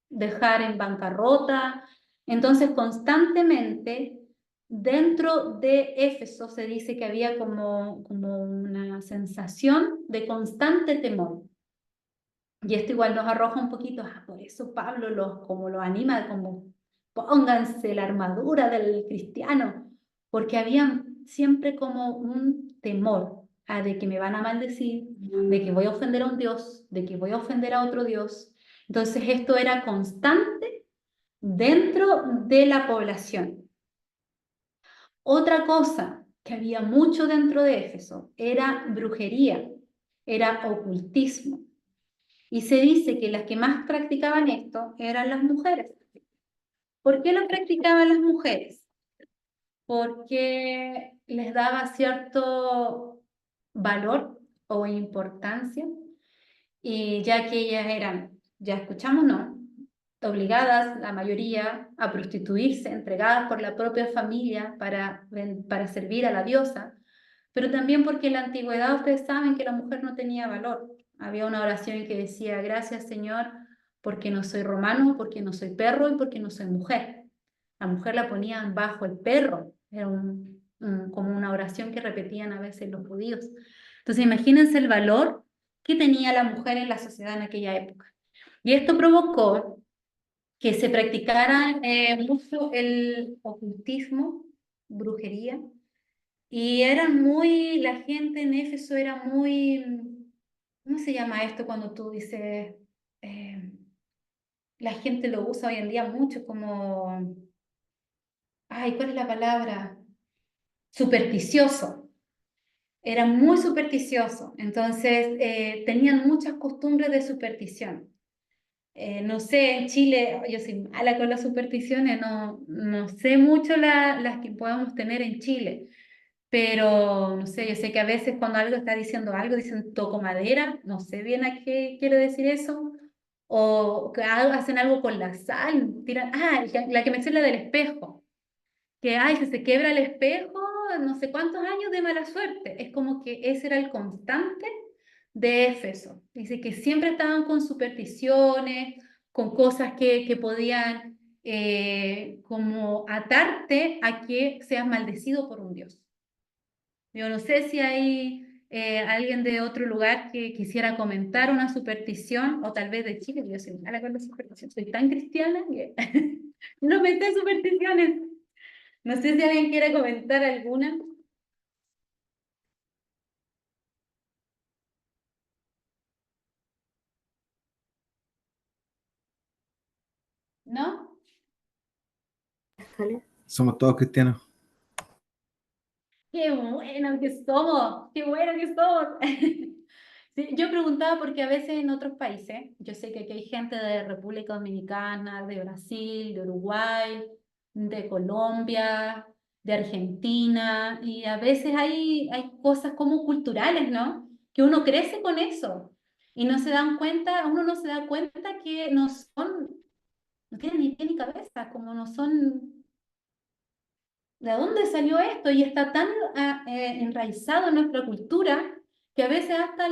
dejar en bancarrota. Entonces, constantemente, dentro de Éfeso se dice que había como una sensación de constante temor. Y esto igual nos arroja un poquito, por eso Pablo como lo anima, como pónganse la armadura del cristiano, porque había siempre como un temor de que me van a maldecir, de que voy a ofender a un Dios, de que voy a ofender a otro Dios. Entonces esto era constante dentro de la población. Otra cosa que había mucho dentro de Éfeso era brujería, era ocultismo. Y se dice que las que más practicaban esto eran las mujeres. ¿Por qué lo practicaban las mujeres? Porque les daba cierto valor o importancia, y ya que ellas eran, ya escuchamos, ¿no?, obligadas, la mayoría, a prostituirse, entregadas por la propia familia para servir a la diosa, pero también porque en la antigüedad ustedes saben que la mujer no tenía valor. Había una oración que decía, gracias Señor, porque no soy romano, porque no soy perro y porque no soy mujer. La mujer la ponían bajo el perro, era como una oración que repetían a veces los judíos. Entonces imagínense el valor que tenía la mujer en la sociedad en aquella época. Y esto provocó que se practicara mucho el ocultismo, brujería, y la gente en Éfeso era muy, ¿cómo se llama esto cuando tú dices, la gente lo usa hoy en día mucho como, ay, ¿cuál es la palabra? Supersticioso. Era muy supersticioso, entonces tenían muchas costumbres de superstición. No sé, en Chile, yo soy mala con las supersticiones, no sé mucho las que podamos tener en Chile, pero no sé, yo sé que a veces cuando algo está diciendo algo, dicen toco madera, no sé bien a qué quiere decir eso, o que hacen algo con la sal, tiran, la que me la del espejo, que ay, si se quiebra el espejo, no sé cuántos años de mala suerte, es como que ese era el constante de Éfeso. Dice que siempre estaban con supersticiones, con cosas que podían como atarte a que seas maldecido por un dios. Yo no sé si hay alguien de otro lugar que quisiera comentar una superstición, o tal vez de Chile, yo soy mala con la superstición, soy tan cristiana que no me sé supersticiones. No sé si alguien quiere comentar alguna. ¿No? Somos todos cristianos. ¡Qué bueno que somos! ¡Qué bueno que somos! Sí, yo preguntaba porque a veces en otros países, yo sé que aquí hay gente de República Dominicana, de Brasil, de Uruguay, de Colombia, de Argentina, y a veces hay cosas como culturales, ¿no? Que uno crece con eso y uno no se da cuenta que no tienen ni pie ni cabeza, como no son. ¿De dónde salió esto? Y está tan enraizado en nuestra cultura que a veces hasta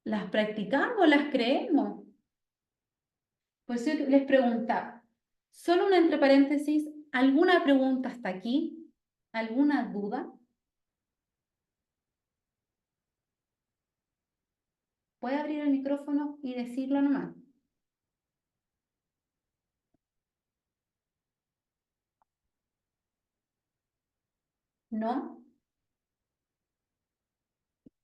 las practicamos, las creemos. Pues yo les preguntaba, solo una entre paréntesis, ¿alguna pregunta hasta aquí? ¿Alguna duda? Puede abrir el micrófono y decirlo nomás. ¿No?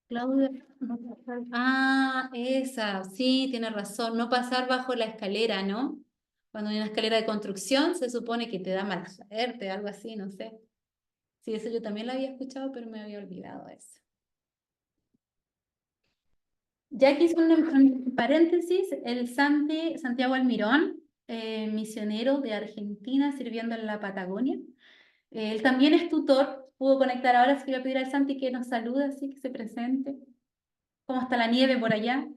Claudia, no pasar. Ah, esa, sí, tiene razón. No pasar bajo la escalera, ¿no? Cuando hay una escalera de construcción, se supone que te da mala suerte, algo así, no sé. Sí, eso yo también lo había escuchado, pero me había olvidado eso. Ya aquí hice un paréntesis, el Santiago Almirón, misionero de Argentina, sirviendo en la Patagonia. Él también es tutor, pudo conectar ahora, así que voy a pedir al Santi que nos salude, así que se presente. ¿Cómo está la nieve por allá?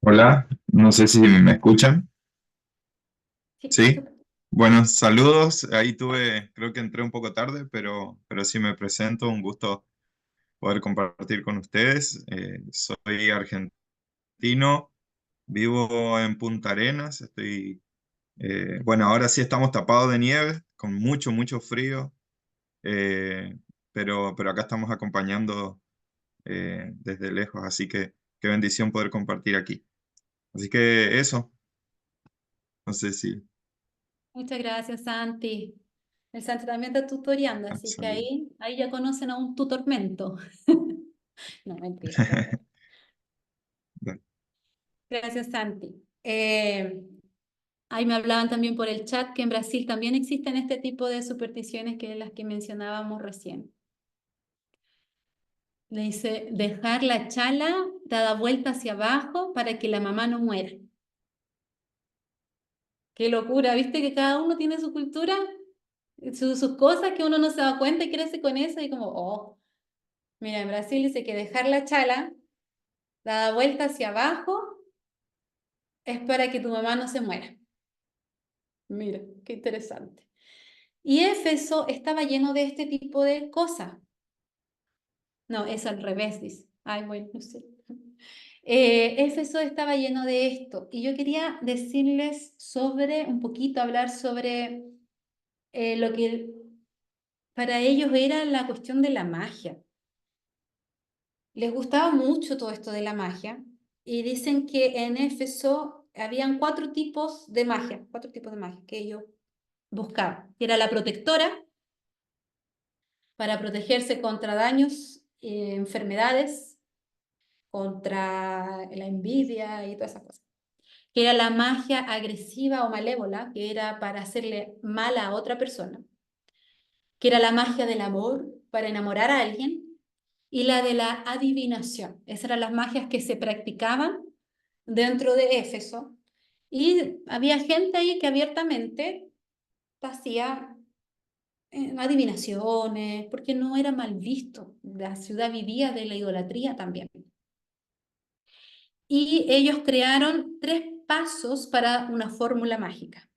Hola, no sé si me escuchan. Sí, Sí, súper. bueno, saludos. Ahí tuve, creo que entré un poco tarde, pero sí me presento. Un gusto poder compartir con ustedes. Soy argentino, vivo en Punta Arenas. Bueno, ahora sí estamos tapados de nieve, con mucho, mucho frío, eh, pero acá estamos acompañando desde lejos, así que qué bendición poder compartir aquí. Así que eso, no sé si... Muchas gracias, Santi. El Santi también está tutoreando, ah, así que saludos. ahí ya conocen a un tutormento. No, mentira, pero gracias, Santi. Ahí me hablaban también por el chat que en Brasil también existen este tipo de supersticiones que las que mencionábamos recién. Le dice, dejar la chala dada vuelta hacia abajo para que la mamá no muera. Qué locura, ¿viste que cada uno tiene su cultura? Sus cosas que uno no se da cuenta y crece con eso y como, oh, mira, en Brasil dice que dejar la chala dada vuelta hacia abajo es para que tu mamá no se muera. Mira, qué interesante. Y Éfeso estaba lleno de este tipo de cosas. No, es al revés, dice. Ay, bueno, no sé. Éfeso estaba lleno de esto. Y yo quería decirles sobre, un poquito, hablar sobre lo que para ellos era la cuestión de la magia. Les gustaba mucho todo esto de la magia y dicen que en Éfeso habían cuatro tipos de magia que ellos buscaban. Era la protectora para protegerse contra daños, enfermedades, contra la envidia y todas esas cosas. Que era la magia agresiva o malévola, que era para hacerle mal a otra persona. Que era la magia del amor, para enamorar a alguien. Y la de la adivinación. Esas eran las magias que se practicaban dentro de Éfeso. Y había gente ahí que abiertamente hacía adivinaciones, porque no era mal visto. La ciudad vivía de la idolatría también. Y ellos crearon 3 pasos para una fórmula mágica.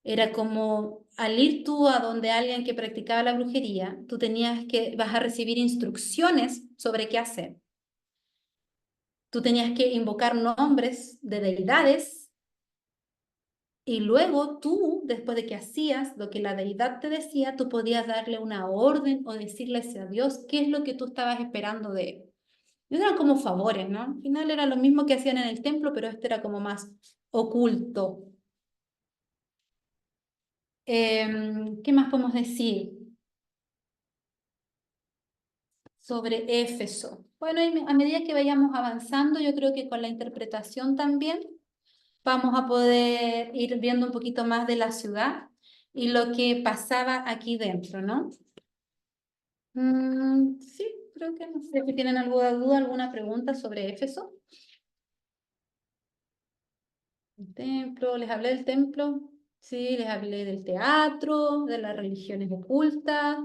Era como al ir tú a donde alguien que practicaba la brujería, tú vas a recibir instrucciones sobre qué hacer. Tú tenías que invocar nombres de deidades y luego tú, después de que hacías lo que la deidad te decía, tú podías darle una orden o decirle a Dios qué es lo que tú estabas esperando de él. Y eran como favores, ¿no? Al final era lo mismo que hacían en el templo, pero este era como más oculto. ¿Qué más podemos decir sobre Éfeso? Bueno, a medida que vayamos avanzando, yo creo que con la interpretación también vamos a poder ir viendo un poquito más de la ciudad y lo que pasaba aquí dentro, ¿no? Sí, creo que no sé si tienen alguna duda, alguna pregunta sobre Éfeso. El templo, les hablé del templo, sí, les hablé del teatro, de las religiones ocultas.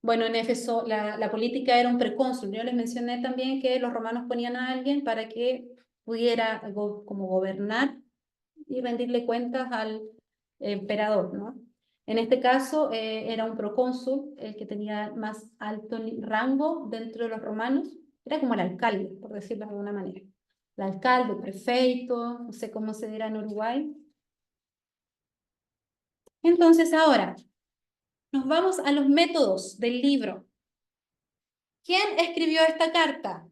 Bueno, en Éfeso la política era un precónsul. Yo les mencioné también que los romanos ponían a alguien para que pudiera como gobernar y rendirle cuentas al emperador, ¿no? En este caso era un procónsul, el que tenía más alto rango dentro de los romanos, era como el alcalde, por decirlo de alguna manera. El alcalde, el prefeito, no sé cómo se dirá en Uruguay. Entonces ahora, nos vamos a los métodos del libro. ¿Quién escribió esta carta?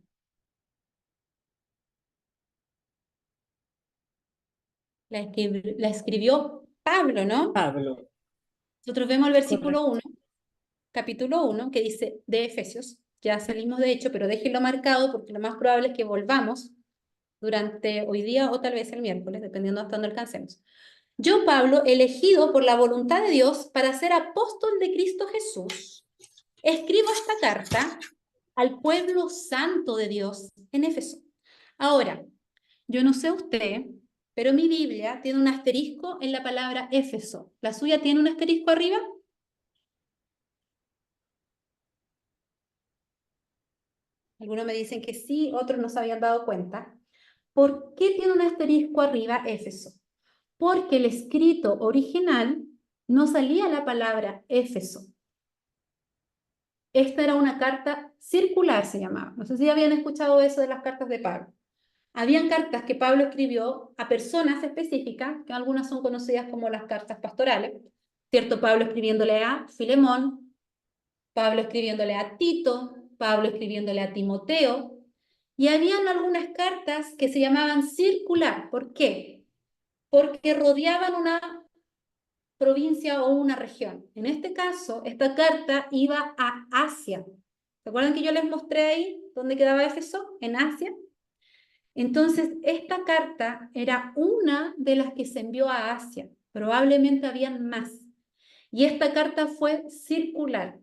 La escribió Pablo, ¿no? Pablo. Nosotros vemos el versículo 1, capítulo 1, que dice de Efesios. Ya salimos de hecho, pero déjenlo marcado porque lo más probable es que volvamos durante hoy día o tal vez el miércoles, dependiendo hasta dónde alcancemos. Yo, Pablo, elegido por la voluntad de Dios para ser apóstol de Cristo Jesús, escribo esta carta al pueblo santo de Dios en Éfeso. Ahora, yo no sé usted, pero mi Biblia tiene un asterisco en la palabra Éfeso. ¿La suya tiene un asterisco arriba? Algunos me dicen que sí, otros no se habían dado cuenta. ¿Por qué tiene un asterisco arriba Éfeso? Porque el escrito original no salía la palabra Éfeso. Esta era una carta circular, se llamaba. No sé si habían escuchado eso de las cartas de Pablo. Habían cartas que Pablo escribió a personas específicas, que algunas son conocidas como las cartas pastorales, ¿cierto? Pablo escribiéndole a Filemón, Pablo escribiéndole a Tito, Pablo escribiéndole a Timoteo, y habían algunas cartas que se llamaban circular. ¿Por qué? Porque rodeaban una provincia o una región. En este caso, esta carta iba a Asia. ¿Se acuerdan que yo les mostré ahí dónde quedaba Éfeso? En Asia. Entonces, esta carta era una de las que se envió a Asia. Probablemente habían más. Y esta carta fue circular.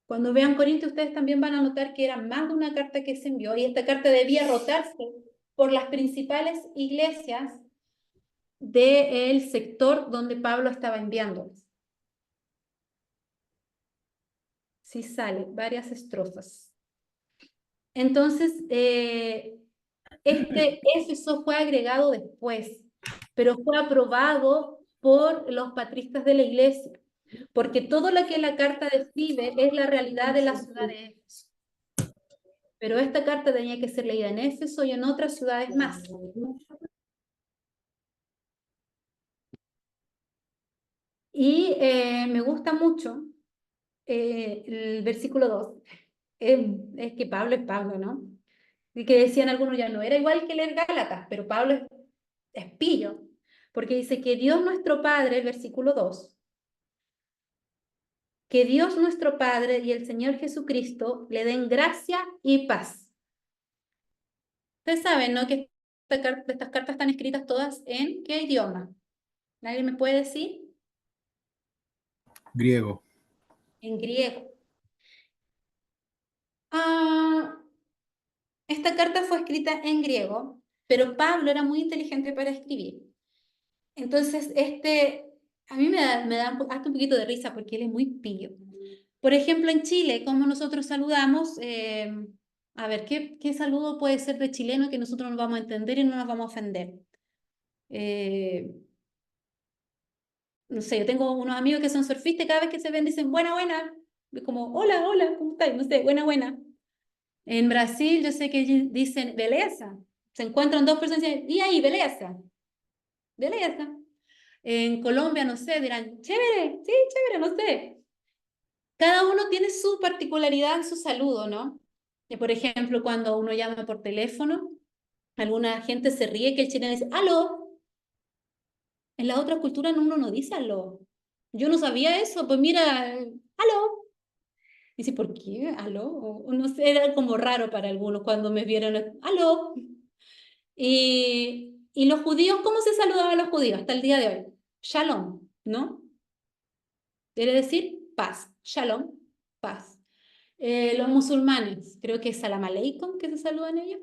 Cuando vean Corintios, ustedes también van a notar que era más de una carta que se envió, y esta carta debía rotarse por las principales iglesias del sector donde Pablo estaba enviándoles. Sí sale, varias estrofas. Entonces, Éfeso fue agregado después, pero fue aprobado por los patristas de la iglesia, porque todo lo que la carta describe es la realidad de la ciudad de Éfeso. Pero esta carta tenía que ser leída en Éfeso y en otras ciudades más. Y me gusta mucho el versículo 2. Es que Pablo es Pablo, ¿no? Y que decían algunos, ya no era igual que leer Gálatas, pero Pablo es pillo, porque dice que Dios nuestro Padre, el versículo 2, que Dios nuestro Padre y el Señor Jesucristo le den gracia y paz. Ustedes saben, ¿no? Que estas cartas están escritas todas en ¿qué idioma? ¿Nadie me puede decir? Griego. En griego. Esta carta fue escrita en griego, pero Pablo era muy inteligente para escribir. Entonces, a mí me da hasta un poquito de risa porque él es muy pillo. Por ejemplo, en Chile, como nosotros saludamos, a ver, ¿qué saludo puede ser de chileno que nosotros nos vamos a entender y no nos vamos a ofender? No sé, yo tengo unos amigos que son surfistas y cada vez que se ven dicen buena, buena. Como, hola, hola, ¿cómo estás? No sé, buena, buena. En Brasil yo sé que dicen beleza. Se encuentran dos personas y dicen, y ahí, beleza. Beleza. En Colombia, no sé, dirán, chévere, sí, chévere, no sé. Cada uno tiene su particularidad en su saludo, ¿no? Y por ejemplo, cuando uno llama por teléfono, alguna gente se ríe que el chileno dice, aló. En la otra cultura uno no dice aló. Yo no sabía eso, pues mira, aló. Dice, ¿por qué? ¿Aló? O no sé, era como raro para algunos cuando me vieron, aló. Y los judíos, ¿cómo se saludaban a los judíos hasta el día de hoy? Shalom, ¿no? Quiere decir paz. Shalom, paz. Los musulmanes, creo que es salam aleikum que se saludan ellos.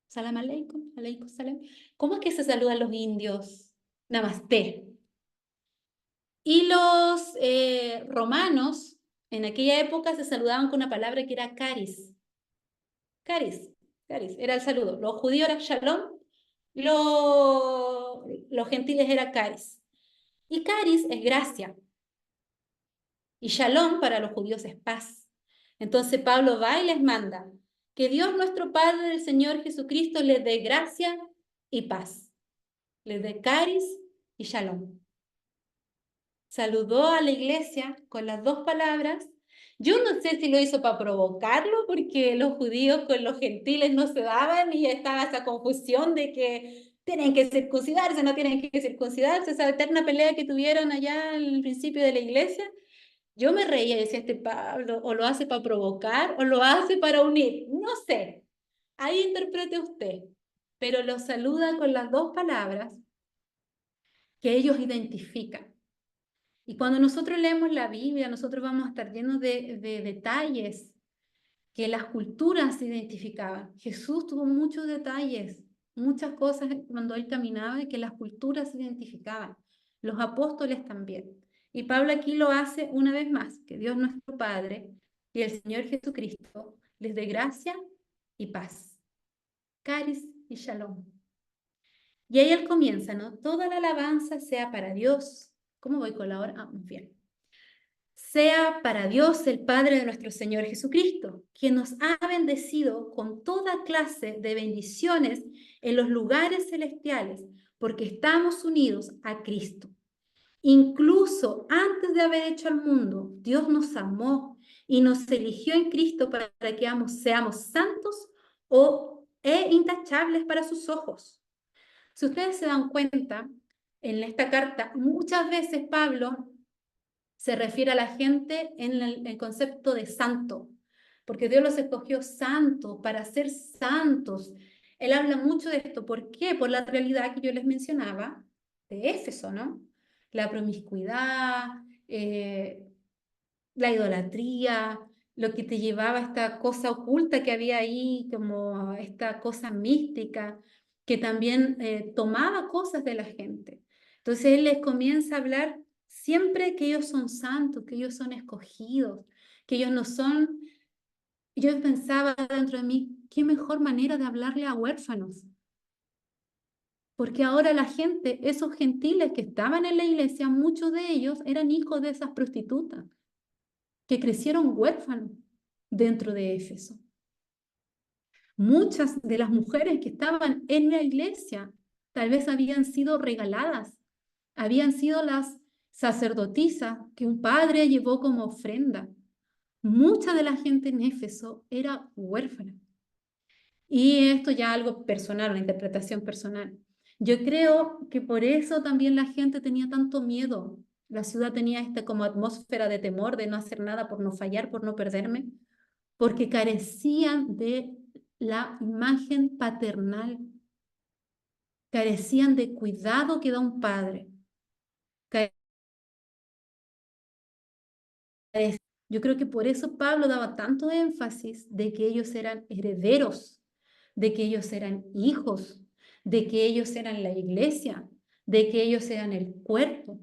Salam aleikum, aleikum salam. ¿Cómo es que se saludan los indios? Namaste. Y los romanos, en aquella época se saludaban con una palabra que era caris. Caris, caris, era el saludo. Los judíos eran shalom, los gentiles era caris. Y caris es gracia. Y shalom para los judíos es paz. Entonces Pablo va y les manda que Dios nuestro Padre del Señor Jesucristo les dé gracia y paz. Les dé caris y shalom. Saludó a la iglesia con las dos palabras. Yo no sé si lo hizo para provocarlo, porque los judíos con los gentiles no se daban y estaba esa confusión de que tienen que circuncidarse, no tienen que circuncidarse, esa eterna pelea que tuvieron allá al principio de la iglesia. Yo me reía y decía, este Pablo o lo hace para provocar o lo hace para unir, no sé. Ahí interprete usted, pero lo saluda con las dos palabras que ellos identifican. Y cuando nosotros leemos la Biblia, nosotros vamos a estar llenos de detalles que las culturas se identificaban. Jesús tuvo muchos detalles, muchas cosas cuando él caminaba y que las culturas se identificaban. Los apóstoles también. Y Pablo aquí lo hace una vez más, que Dios nuestro Padre y el Señor Jesucristo les dé gracia y paz. Caris y shalom. Y ahí él comienza, ¿no? Toda la alabanza sea para Dios. ¿Cómo voy con la hora? Ah, bien. Sea para Dios el Padre de nuestro Señor Jesucristo, quien nos ha bendecido con toda clase de bendiciones en los lugares celestiales, porque estamos unidos a Cristo. Incluso antes de haber hecho al mundo, Dios nos amó y nos eligió en Cristo para que seamos santos e intachables para sus ojos. Si ustedes se dan cuenta, en esta carta, muchas veces Pablo se refiere a la gente en el concepto de santo, porque Dios los escogió santos para ser santos. Él habla mucho de esto. ¿Por qué? Por la realidad que yo les mencionaba de Éfeso, ¿no? La promiscuidad, la idolatría, lo que te llevaba a esta cosa oculta que había ahí, como esta cosa mística, que también tomaba cosas de la gente. Entonces él les comienza a hablar siempre que ellos son santos, que ellos son escogidos, que ellos no son... Yo pensaba dentro de mí, qué mejor manera de hablarle a huérfanos. Porque ahora la gente, esos gentiles que estaban en la iglesia, muchos de ellos eran hijos de esas prostitutas que crecieron huérfanos dentro de Éfeso. Muchas de las mujeres que estaban en la iglesia tal vez habían sido regaladas, habían sido las sacerdotisas que un padre llevó como ofrenda. Mucha de la gente en Éfeso era huérfana. Y esto ya algo personal, una interpretación personal. Yo creo que por eso también la gente tenía tanto miedo. La ciudad tenía esta como atmósfera de temor, de no hacer nada, por no fallar, por no perderme, porque carecían de la imagen paternal, carecían de cuidado que da un padre. Yo creo que por eso Pablo daba tanto énfasis de que ellos eran herederos, de que ellos eran hijos, de que ellos eran la iglesia, de que ellos eran el cuerpo.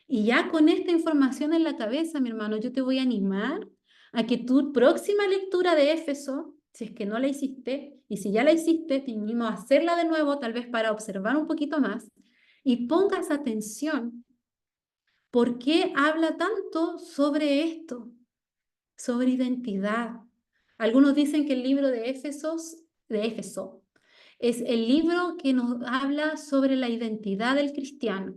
Y ya con esta información en la cabeza, mi hermano, yo te voy a animar a que tu próxima lectura de Éfeso, si es que no la hiciste, y si ya la hiciste, te animo a hacerla de nuevo, tal vez para observar un poquito más, y pongas atención. ¿Por qué habla tanto sobre esto? Sobre identidad. Algunos dicen que el libro de Éfeso es el libro que nos habla sobre la identidad del cristiano.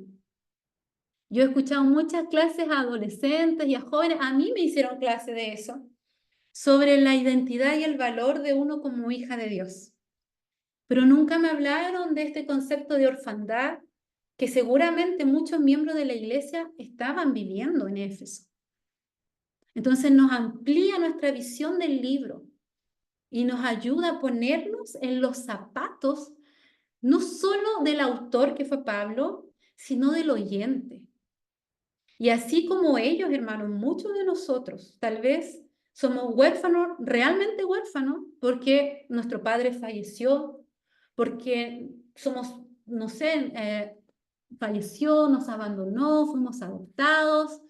Yo he escuchado muchas clases a adolescentes y a jóvenes, a mí me hicieron clase de eso, sobre la identidad y el valor de uno como hija de Dios. Pero nunca me hablaron de este concepto de orfandad que seguramente muchos miembros de la iglesia estaban viviendo en Éfeso. Entonces nos amplía nuestra visión del libro y nos ayuda a ponernos en los zapatos, no solo del autor que fue Pablo, sino del oyente. Y así como ellos, hermanos, muchos de nosotros tal vez somos huérfanos, realmente huérfanos, porque nuestro padre falleció, porque somos, no sé, falleció, nos abandonó, fuimos adoptados.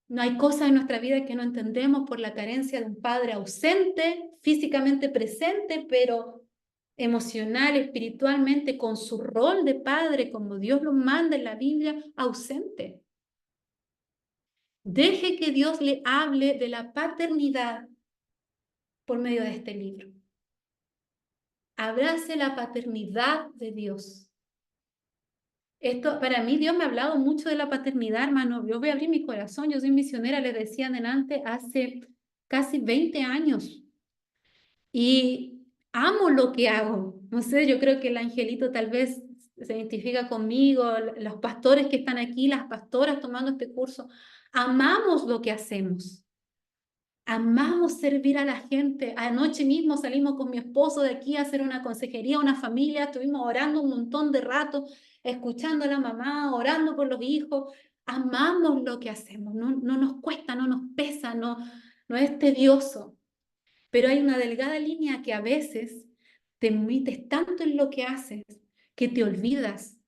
No hay cosas en nuestra vida que no entendemos por la carencia de un padre ausente, físicamente presente, pero emocional, espiritualmente, con su rol de padre, como Dios lo manda en la Biblia, ausente. Deje que Dios le hable de la paternidad por medio de este libro. Abrace la paternidad de Dios. Esto, para mí, Dios me ha hablado mucho de la paternidad, hermano. Yo voy a abrir mi corazón. Yo soy misionera, les decía adelante, hace casi 20 años. Y amo lo que hago. No sé, yo creo que el angelito tal vez se identifica conmigo, los pastores que están aquí, las pastoras tomando este curso, amamos lo que hacemos. Amamos servir a la gente. Anoche mismo salimos con mi esposo de aquí a hacer una consejería a una familia. Estuvimos orando un montón de rato, escuchando a la mamá, orando por los hijos. Amamos lo que hacemos. No, no nos cuesta, no nos pesa, no, no es tedioso. Pero hay una delgada línea que a veces te metes tanto en lo que haces que te olvidas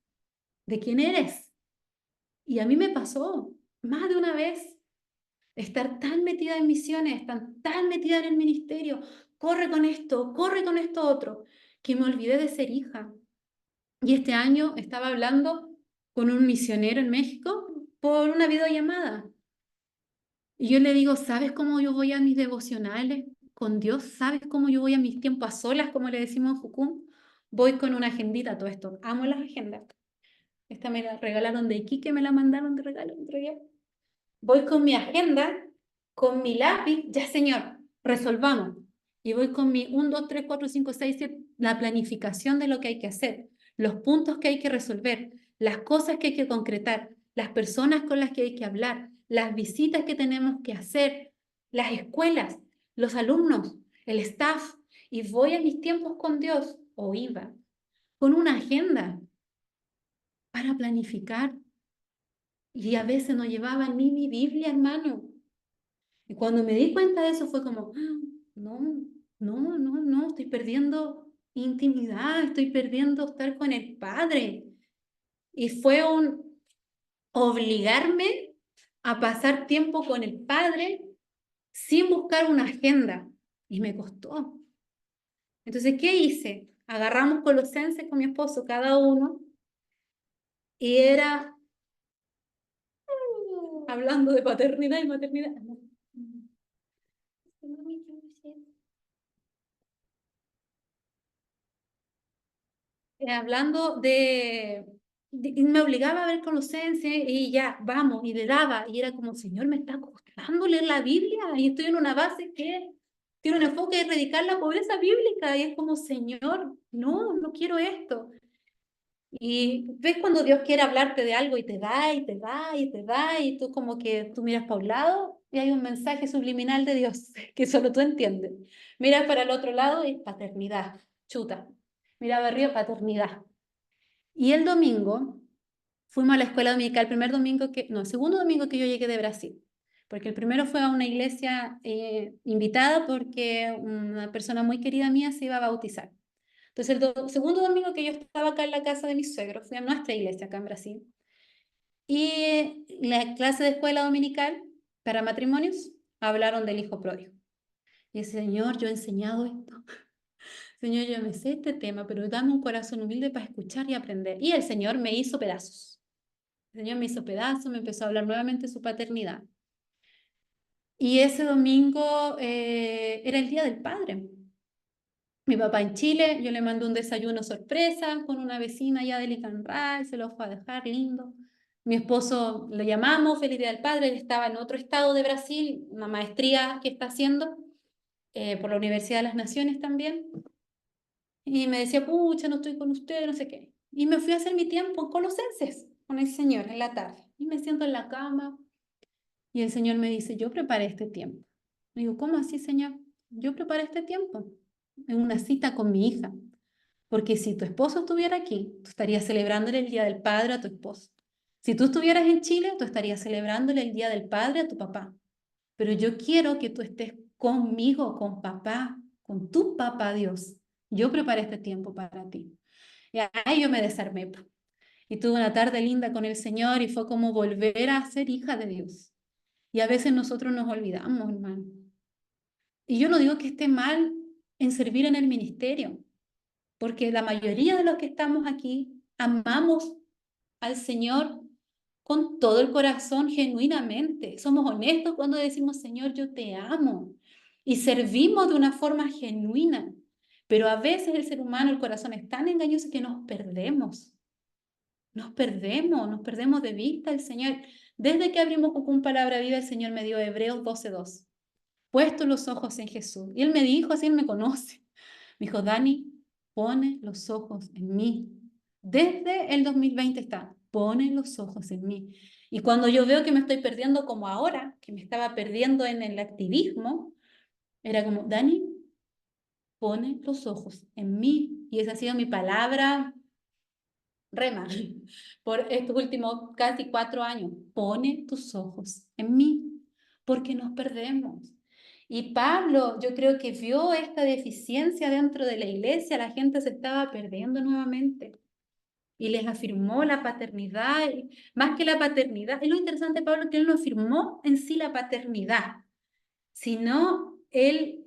de quién eres. Y a mí me pasó más de una vez. Estar tan metida en misiones, estar tan metida en el ministerio, corre con esto otro, que me olvidé de ser hija. Y este año estaba hablando con un misionero en México por una videollamada. Y yo le digo, ¿sabes cómo yo voy a mis devocionales con Dios? ¿Sabes cómo yo voy a mis tiempos a solas, como le decimos en Jucum? Voy con una agendita, todo esto. Amo las agendas. Esta me la regalaron de Iquique, me la mandaron de regalo otro día. Voy con mi agenda, con mi lápiz, ya señor, resolvamos. Y voy con mi 1, 2, 3, 4, 5, 6, 7, la planificación de lo que hay que hacer, los puntos que hay que resolver, las cosas que hay que concretar, las personas con las que hay que hablar, las visitas que tenemos que hacer, las escuelas, los alumnos, el staff. Y voy a mis tiempos con Dios, o iba, con una agenda para planificar. Y a veces no llevaba ni mi Biblia, hermano. Y cuando me di cuenta de eso fue como, no, no, estoy perdiendo intimidad, estoy perdiendo estar con el Padre. Y fue un obligarme a pasar tiempo con el Padre sin buscar una agenda. Y me costó. Entonces, ¿qué hice? Agarramos Colosenses con mi esposo, cada uno, y era hablando de paternidad y maternidad. Hablando y me obligaba a ver Colosenses y ya, vamos, y le daba, y era como, Señor, me está costando leer la Biblia, y estoy en una base que tiene un enfoque de erradicar la pobreza bíblica, y es como, Señor, no quiero esto. Y ves cuando Dios quiere hablarte de algo y te da, y te da, y te da, y tú como que tú miras para un lado y hay un mensaje subliminal de Dios que solo tú entiendes. Miras para el otro lado y paternidad, chuta. Mira para arriba, paternidad. Y el domingo fuimos a la escuela dominical, el segundo domingo que yo llegué de Brasil, porque el primero fue a una iglesia invitada porque una persona muy querida mía se iba a bautizar. Entonces el segundo domingo que yo estaba acá en la casa de mis suegros, fui a nuestra iglesia acá en Brasil, y la clase de escuela dominical para matrimonios hablaron del hijo pródigo. Y el Señor, yo he enseñado esto. Señor, yo me sé este tema, pero dame un corazón humilde para escuchar y aprender. Y el Señor me hizo pedazos. El Señor me hizo pedazos, me empezó a hablar nuevamente de su paternidad. Y ese domingo era el Día del Padre. Mi papá en Chile, yo le mandé un desayuno sorpresa con una vecina allá de Licanray, se lo fue a dejar lindo. Mi esposo lo llamamos, feliz Día del Padre, él estaba en otro estado de Brasil, una maestría que está haciendo por la Universidad de las Naciones también. Y me decía, pucha, no estoy con usted, no sé qué. Y me fui a hacer mi tiempo en Colosenses con el Señor en la tarde. Y me siento en la cama y el Señor me dice, yo preparé este tiempo. Le digo, ¿cómo así, Señor? Yo preparé este tiempo en una cita con mi hija. Porque si tu esposo estuviera aquí, tú estarías celebrándole el Día del Padre a tu esposo. Si tú estuvieras en Chile, tú estarías celebrándole el Día del Padre a tu papá. Pero yo quiero que tú estés conmigo, con papá, con tu papá Dios. Yo preparé este tiempo para ti. Y ahí yo me desarmé. Y tuve una tarde linda con el Señor y fue como volver a ser hija de Dios. Y a veces nosotros nos olvidamos, hermano. Y yo no digo que esté mal en servir en el ministerio, porque la mayoría de los que estamos aquí amamos al Señor con todo el corazón, genuinamente. Somos honestos cuando decimos, Señor, yo te amo. Y servimos de una forma genuina. Pero a veces el ser humano, el corazón es tan engañoso que nos perdemos. Nos perdemos de vista el Señor. Desde que abrimos con Palabra Viva, el Señor me dio Hebreos 12:2. Puesto los ojos en Jesús. Y Él me dijo, así Él me conoce. Me dijo, Dani, pone los ojos en mí. Desde el 2020 está, pone los ojos en mí. Y cuando yo veo que me estoy perdiendo como ahora, que me estaba perdiendo en el activismo, era como, Dani, pone los ojos en mí. Y esa ha sido mi palabra rema por estos últimos casi 4 años. Pone tus ojos en mí, porque nos perdemos. Y Pablo, yo creo que vio esta deficiencia dentro de la iglesia, la gente se estaba perdiendo nuevamente. Y les afirmó la paternidad, más que la paternidad. Es lo interesante, Pablo, que él no afirmó en sí la paternidad, sino él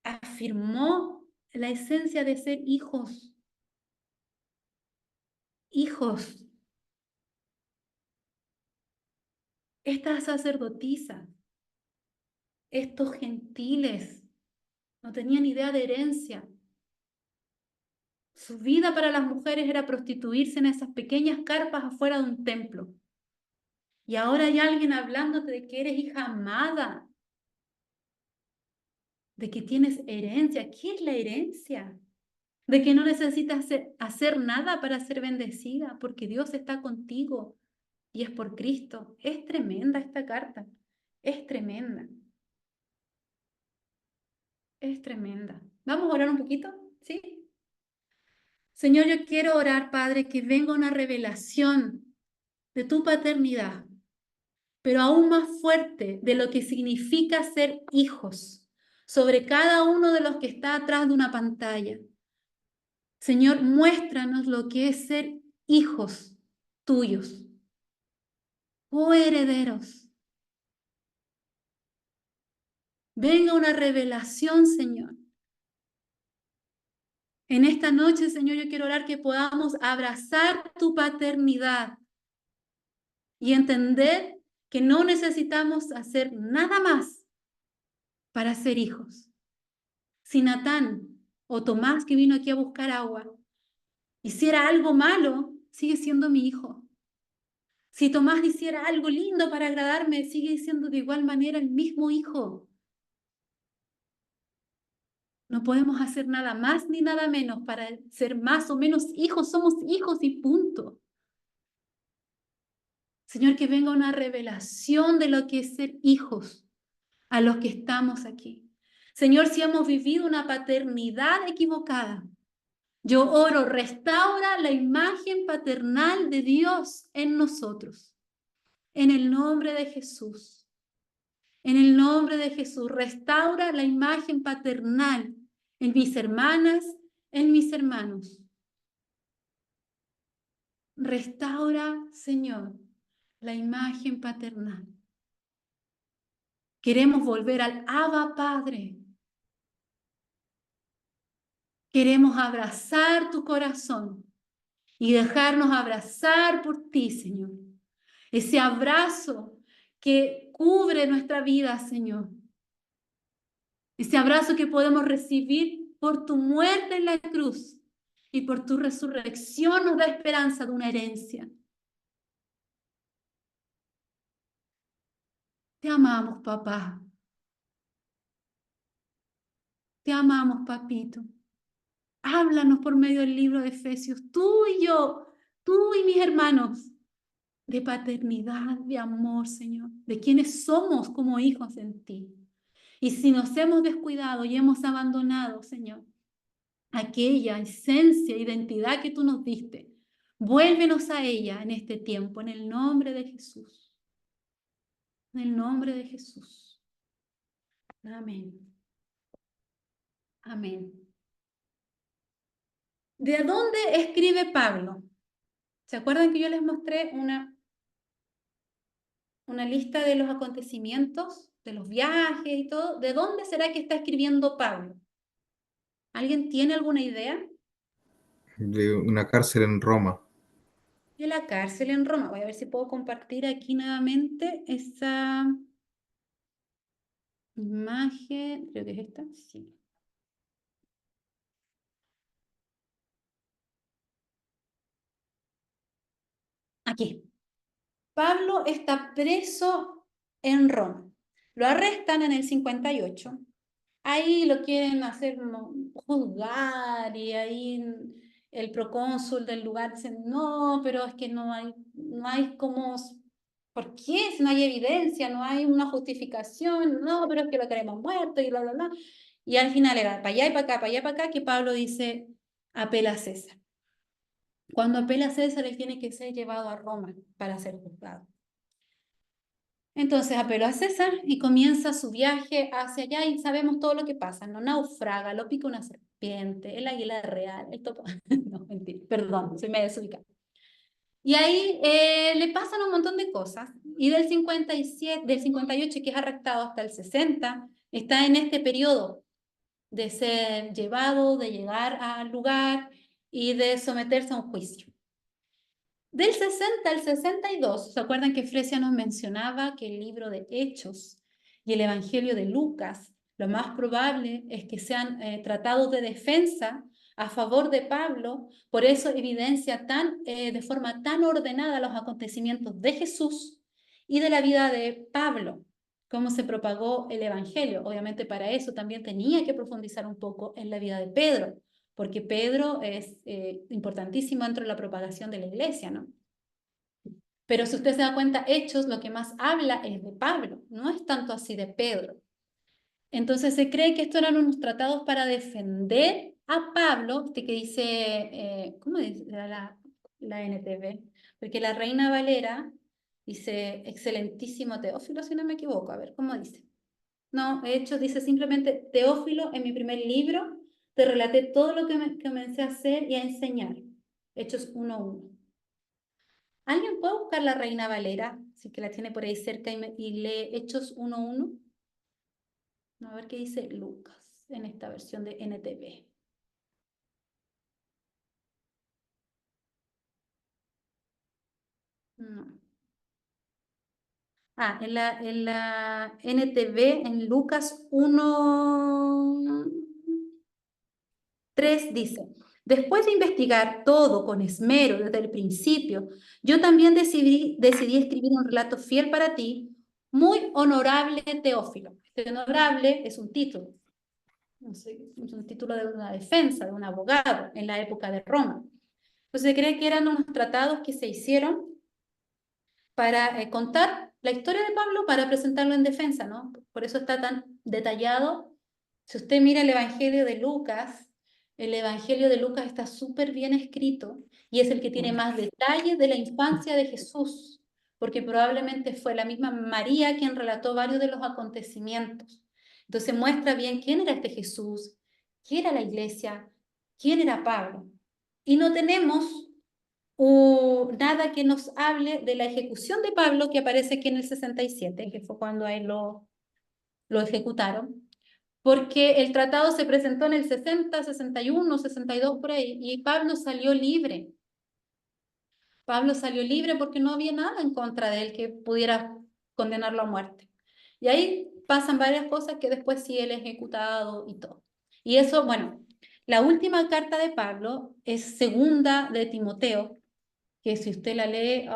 afirmó la esencia de ser hijos. Hijos. Estas sacerdotisas, estos gentiles, no tenían idea de herencia. Su vida para las mujeres era prostituirse en esas pequeñas carpas afuera de un templo. Y ahora hay alguien hablándote de que eres hija amada, de que tienes herencia. ¿Qué es la herencia? De que no necesitas hacer nada para ser bendecida, porque Dios está contigo y es por Cristo. Es tremenda esta carta, es tremenda. Es tremenda. ¿Vamos a orar un poquito? ¿Sí? Señor, yo quiero orar, Padre, que venga una revelación de tu paternidad, pero aún más fuerte de lo que significa ser hijos sobre cada uno de los que está atrás de una pantalla. Señor, muéstranos lo que es ser hijos tuyos, herederos. Venga una revelación, Señor. En esta noche, Señor, yo quiero orar que podamos abrazar tu paternidad y entender que no necesitamos hacer nada más para ser hijos. Si Natán o Tomás, que vino aquí a buscar agua, hiciera algo malo, sigue siendo mi hijo. Si Tomás hiciera algo lindo para agradarme, sigue siendo de igual manera el mismo hijo. No podemos hacer nada más ni nada menos para ser más o menos hijos. Somos hijos y punto. Señor, que venga una revelación de lo que es ser hijos a los que estamos aquí. Señor, si hemos vivido una paternidad equivocada, yo oro, restaura la imagen paternal de Dios en nosotros. En el nombre de Jesús. En el nombre de Jesús, restaura la imagen paternal en mis hermanas, en mis hermanos. Restaura, Señor, la imagen paternal. Queremos volver al Abba Padre. Queremos abrazar tu corazón y dejarnos abrazar por ti, Señor. Ese abrazo que cubre nuestra vida, Señor. Ese abrazo que podemos recibir por tu muerte en la cruz y por tu resurrección nos da esperanza de una herencia. Te amamos, papá. Te amamos, papito. Háblanos por medio del libro de Efesios, tú y yo, tú y mis hermanos, de paternidad, de amor, Señor, de quienes somos como hijos en ti. Y si nos hemos descuidado y hemos abandonado, Señor, aquella esencia, identidad que tú nos diste, vuélvenos a ella en este tiempo, en el nombre de Jesús. En el nombre de Jesús. Amén. Amén. ¿De dónde escribe Pablo? ¿Se acuerdan que yo les mostré una lista de los acontecimientos, de los viajes y todo? ¿De dónde será que está escribiendo Pablo? ¿Alguien tiene alguna idea? De una cárcel en Roma. De la cárcel en Roma. Voy a ver si puedo compartir aquí nuevamente esa imagen. Creo que es esta. Sí. Aquí. Pablo está preso en Roma. Lo arrestan en el 58. Ahí lo quieren hacer juzgar y ahí el procónsul del lugar dice, no, pero es que no hay como, ¿por qué? Si no hay evidencia, no hay una justificación, no, pero es que lo queremos muerto y bla, bla, bla. Y al final era para allá y para acá, para allá y para acá, que Pablo dice, apela a César. Cuando apela a César, él tiene que ser llevado a Roma para ser juzgado. Entonces apeló a César y comienza su viaje hacia allá y sabemos todo lo que pasa. No naufraga, lo pica una serpiente, el águila real, el topo. No, mentira, perdón, se me desubica. Y ahí le pasan un montón de cosas. Y del 57, del 58, que es arrestado, hasta el 60, está en este periodo de ser llevado, de llegar al lugar y de someterse a un juicio. Del 60 al 62, ¿se acuerdan que Fresia nos mencionaba que el libro de Hechos y el Evangelio de Lucas, lo más probable es que sean tratados de defensa a favor de Pablo? Por eso evidencia de forma tan ordenada los acontecimientos de Jesús y de la vida de Pablo, cómo se propagó el Evangelio. Obviamente para eso también tenía que profundizar un poco en la vida de Pedro, porque Pedro es importantísimo dentro de la propagación de la iglesia, ¿no? Pero si usted se da cuenta, Hechos lo que más habla es de Pablo, no es tanto así de Pedro. Entonces se cree que estos eran unos tratados para defender a Pablo, que dice, ¿cómo dice la NTV? Porque la Reina Valera dice, excelentísimo Teófilo, si no me equivoco, a ver, ¿cómo dice? No, Hechos dice simplemente, Teófilo, en mi primer libro, te relaté todo lo que comencé a hacer y a enseñar. Hechos 1:1. ¿Alguien puede buscar la Reina Valera? Si que la tiene por ahí cerca y lee Hechos 1:1. A ver qué dice Lucas en esta versión de NTV. No. En la NTV, en Lucas 1:3 dice, después de investigar todo con esmero desde el principio, yo también decidí escribir un relato fiel para ti, muy honorable Teófilo. Este honorable es un título. No sé, es un título de una defensa, de un abogado en la época de Roma. Entonces se cree que eran unos tratados que se hicieron para contar la historia de Pablo para presentarlo en defensa, ¿no? Por eso está tan detallado. Si usted mira el Evangelio de Lucas, el Evangelio de Lucas está súper bien escrito y es el que tiene más detalles de la infancia de Jesús, porque probablemente fue la misma María quien relató varios de los acontecimientos. Entonces muestra bien quién era este Jesús, quién era la iglesia, quién era Pablo. Y no tenemos nada que nos hable de la ejecución de Pablo, que aparece aquí en el 67, que fue cuando a él lo ejecutaron, porque el tratado se presentó en el 60, 61, 62 por ahí, y Pablo salió libre. Pablo salió libre porque no había nada en contra de él que pudiera condenarlo a muerte. Y ahí pasan varias cosas que después sí él es ejecutado y todo. Y eso, bueno, la última carta de Pablo es segunda de Timoteo, que si usted la lee,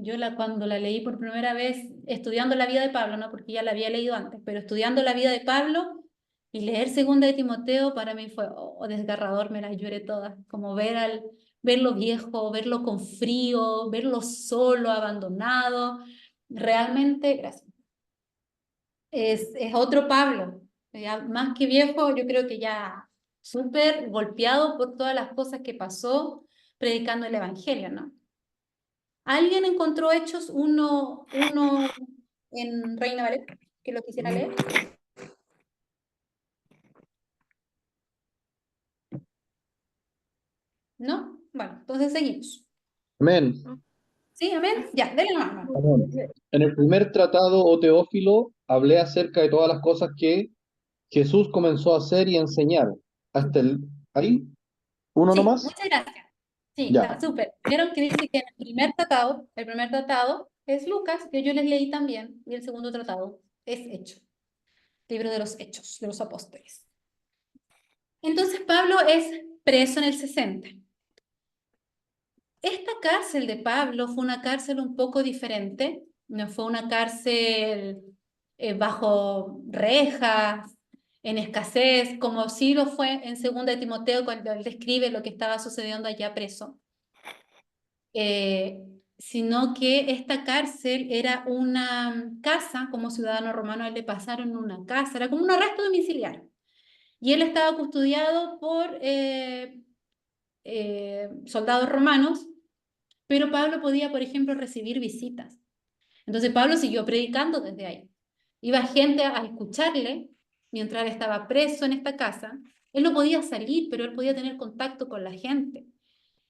yo cuando la leí por primera vez, estudiando la vida de Pablo, no porque ya la había leído antes, pero estudiando la vida de Pablo y leer segunda de Timoteo para mí fue desgarrador, me las lloré todas, como verlo viejo, verlo con frío, verlo solo, abandonado, realmente, gracias. Es otro Pablo, ya más que viejo, yo creo que ya súper golpeado por todas las cosas que pasó predicando el Evangelio, ¿no? ¿Alguien encontró Hechos 1:1 en Reina Valera? ¿Que lo quisiera leer? ¿No? Bueno, entonces seguimos. Amén. ¿Sí? ¿Amén? Ya, denle la mano. Amén. En el primer tratado, oh Teófilo, hablé acerca de todas las cosas que Jesús comenzó a hacer y enseñar. Hasta ahí, uno Sí, nomás. muchas gracias. Sí, Ya. está súper. Vieron que dice que en el primer tratado es Lucas, que yo les leí también, y el segundo tratado es Hechos, libro de los Hechos, de los Apóstoles. Entonces Pablo es preso en el 60. Esta cárcel de Pablo fue una cárcel un poco diferente, no fue una cárcel bajo rejas, en escasez, como sí lo fue en 2 de Timoteo cuando él describe lo que estaba sucediendo allá preso. Sino que esta cárcel era una casa, como ciudadano romano, a él le pasaron una casa, era como un arresto domiciliario. Y él estaba custodiado por soldados romanos, pero Pablo podía, por ejemplo, recibir visitas. Entonces Pablo siguió predicando desde ahí. Iba gente a escucharle mientras él estaba preso en esta casa. Él no podía salir, pero él podía tener contacto con la gente.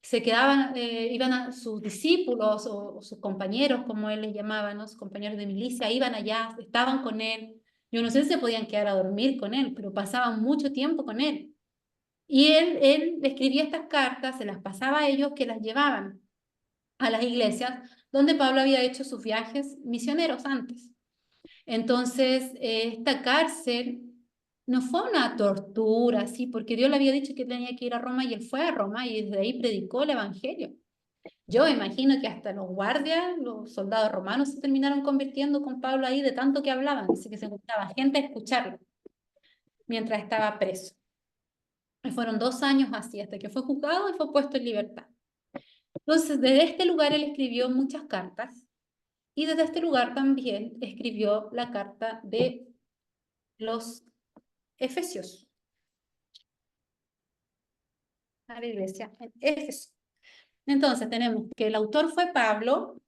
Se quedaban, iban a sus discípulos o sus compañeros, como él les llamaba, ¿no? Sus compañeros de milicia, iban allá, estaban con él. Yo no sé si se podían quedar a dormir con él, pero pasaban mucho tiempo con él. Y él escribía estas cartas, se las pasaba a ellos que las llevaban a las iglesias donde Pablo había hecho sus viajes misioneros antes. Entonces, esta cárcel no fue una tortura, ¿sí? Porque Dios le había dicho que tenía que ir a Roma y él fue a Roma y desde ahí predicó el evangelio. Yo imagino que hasta los guardias, los soldados romanos se terminaron convirtiendo con Pablo ahí de tanto que hablaban, así que se juntaba gente a escucharlo mientras estaba preso. Y fueron 2 años así, hasta que fue juzgado y fue puesto en libertad. Entonces, desde este lugar él escribió muchas cartas y desde este lugar también escribió la carta de los Efesios, a la iglesia en Éfeso. Entonces tenemos que el autor fue Pablo,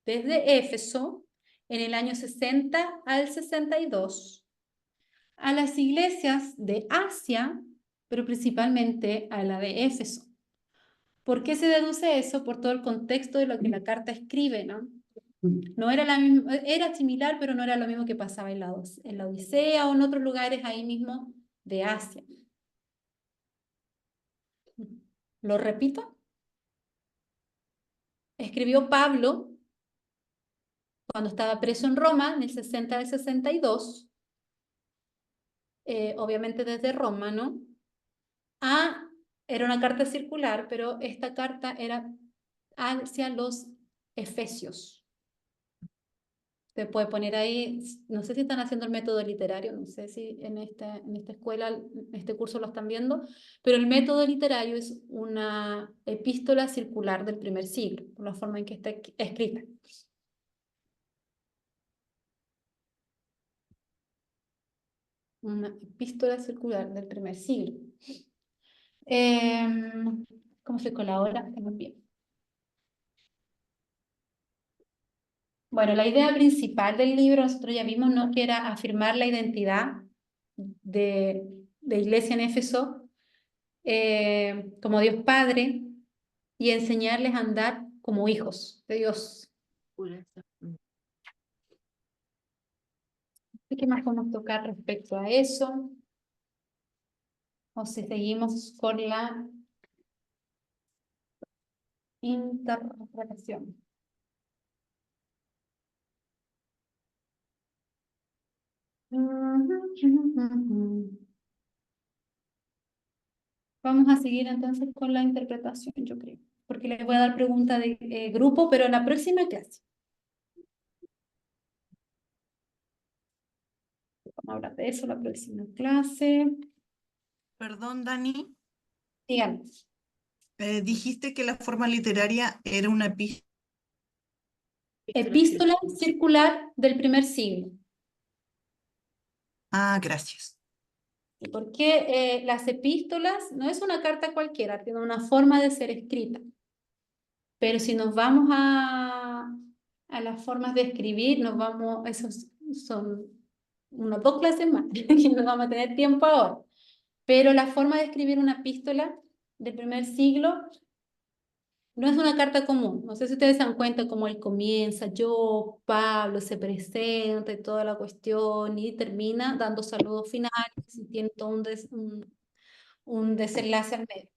desde Éfeso, en el año 60 al 62, a las iglesias de Asia, pero principalmente a la de Éfeso. ¿Por qué se deduce eso? Por todo el contexto de lo que la carta escribe, ¿no? No era la misma, era similar, pero no era lo mismo que pasaba en la Odisea o en otros lugares ahí mismo de Asia. ¿Lo repito? Escribió Pablo cuando estaba preso en Roma, en el 60 al 62, obviamente desde Roma, ¿no? Era una carta circular, pero esta carta era hacia los Efesios. Se puede poner ahí, no sé si están haciendo el método literario, no sé si en esta escuela, en este curso lo están viendo, pero el método literario es una epístola circular del primer siglo, por la forma en que está escrita. Una epístola circular del primer siglo. ¿Cómo se colabora? Muy bien. Bueno, la idea principal del libro, nosotros ya vimos, ¿no?, que era afirmar la identidad de Iglesia en Éfeso como Dios Padre y enseñarles a andar como hijos de Dios. ¿Qué más podemos tocar respecto a eso? O si seguimos con la interpretación. Vamos a seguir entonces con la interpretación, yo creo, porque les voy a dar pregunta de grupo, pero en la próxima clase. Vamos a hablar de eso la próxima clase. Perdón, Dani, Digamos, dijiste que la forma literaria era una epístola. epístola circular del primer siglo. Ah, gracias. Porque las epístolas no es una carta cualquiera, tiene una forma de ser escrita. Pero si nos vamos a las formas de escribir, esos son unas 2 clases más, que no vamos a tener tiempo ahora. Pero la forma de escribir una epístola del primer siglo no es una carta común. No sé si ustedes se dan cuenta cómo él comienza, yo, Pablo, se presenta y toda la cuestión y termina dando saludos finales y tiene todo un desenlace al medio.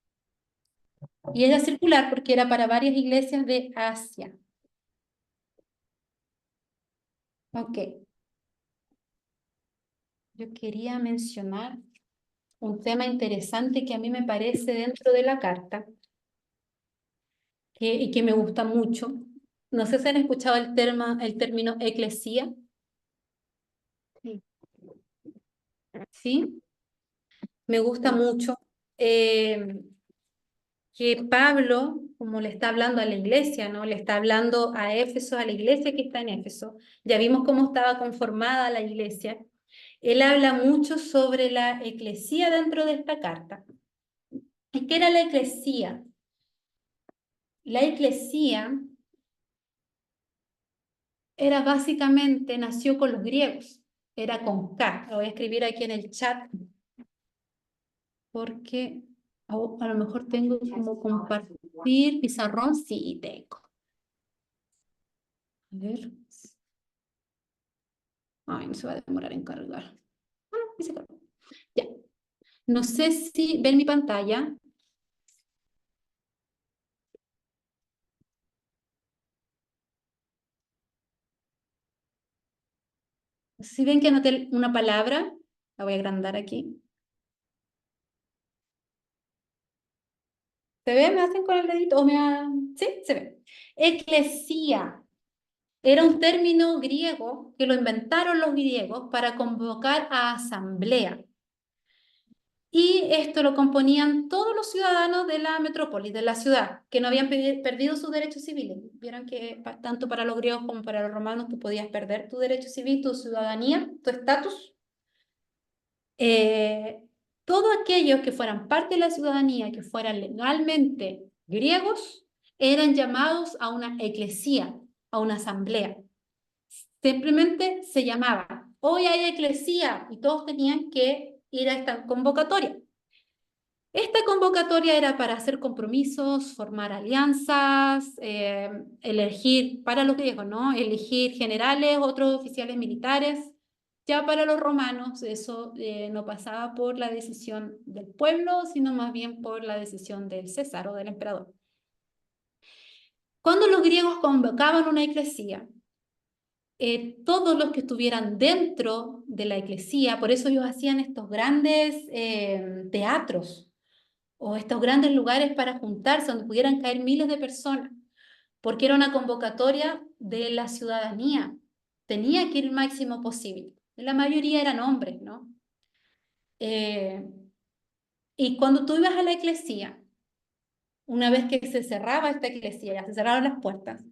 Y era circular porque era para varias iglesias de Asia. Ok. Yo quería mencionar un tema interesante que a mí me parece dentro de la carta y que me gusta mucho. No sé si han escuchado el término eclesía. Sí. ¿Sí? me gusta mucho, que Pablo, como le está hablando a la iglesia, ¿no? Le está hablando a Éfeso, a la iglesia que está en Éfeso. Ya vimos cómo estaba conformada la iglesia. Él habla mucho sobre la eclesía dentro de esta carta. ¿Y qué era la eclesía? La eclesía era básicamente, nació con los griegos, era con K. Lo voy a escribir aquí en el chat porque a lo mejor tengo como compartir pizarrón. Sí, tengo. A ver. Ay, no se va a demorar en cargar. Ah, no, y se cargó. Ya. No sé si ven mi pantalla. Si ven que anoté una palabra, la voy a agrandar aquí. ¿Se ve? ¿Me hacen con el dedito? ¿Sí? Se ve. Eclesía. Era un término griego que lo inventaron los griegos para convocar a asamblea. Y esto lo componían todos los ciudadanos de la metrópolis, de la ciudad, que no habían perdido sus derechos civiles. Vieron que tanto para los griegos como para los romanos tú podías perder tu derecho civil, tu ciudadanía, tu estatus. Todos aquellos que fueran parte de la ciudadanía, que fueran legalmente griegos, eran llamados a una eclesía, a una asamblea. Simplemente se llamaba, hoy hay eclesía, y todos tenían que ir a esta convocatoria. Esta convocatoria era para hacer compromisos, formar alianzas, elegir, para los griegos, ¿no? Elegir generales, otros oficiales militares. Ya para los romanos eso no pasaba por la decisión del pueblo, sino más bien por la decisión del César o del emperador. Cuando los griegos convocaban una eclesía, todos los que estuvieran dentro de la eclesía, por eso ellos hacían estos grandes teatros o estos grandes lugares para juntarse, donde pudieran caer miles de personas, porque era una convocatoria de la ciudadanía. Tenía que ir el máximo posible. La mayoría eran hombres, ¿no? Y cuando tú ibas a la eclesía, una vez que se cerraba esta eclesía, ya se cerraron las puertas,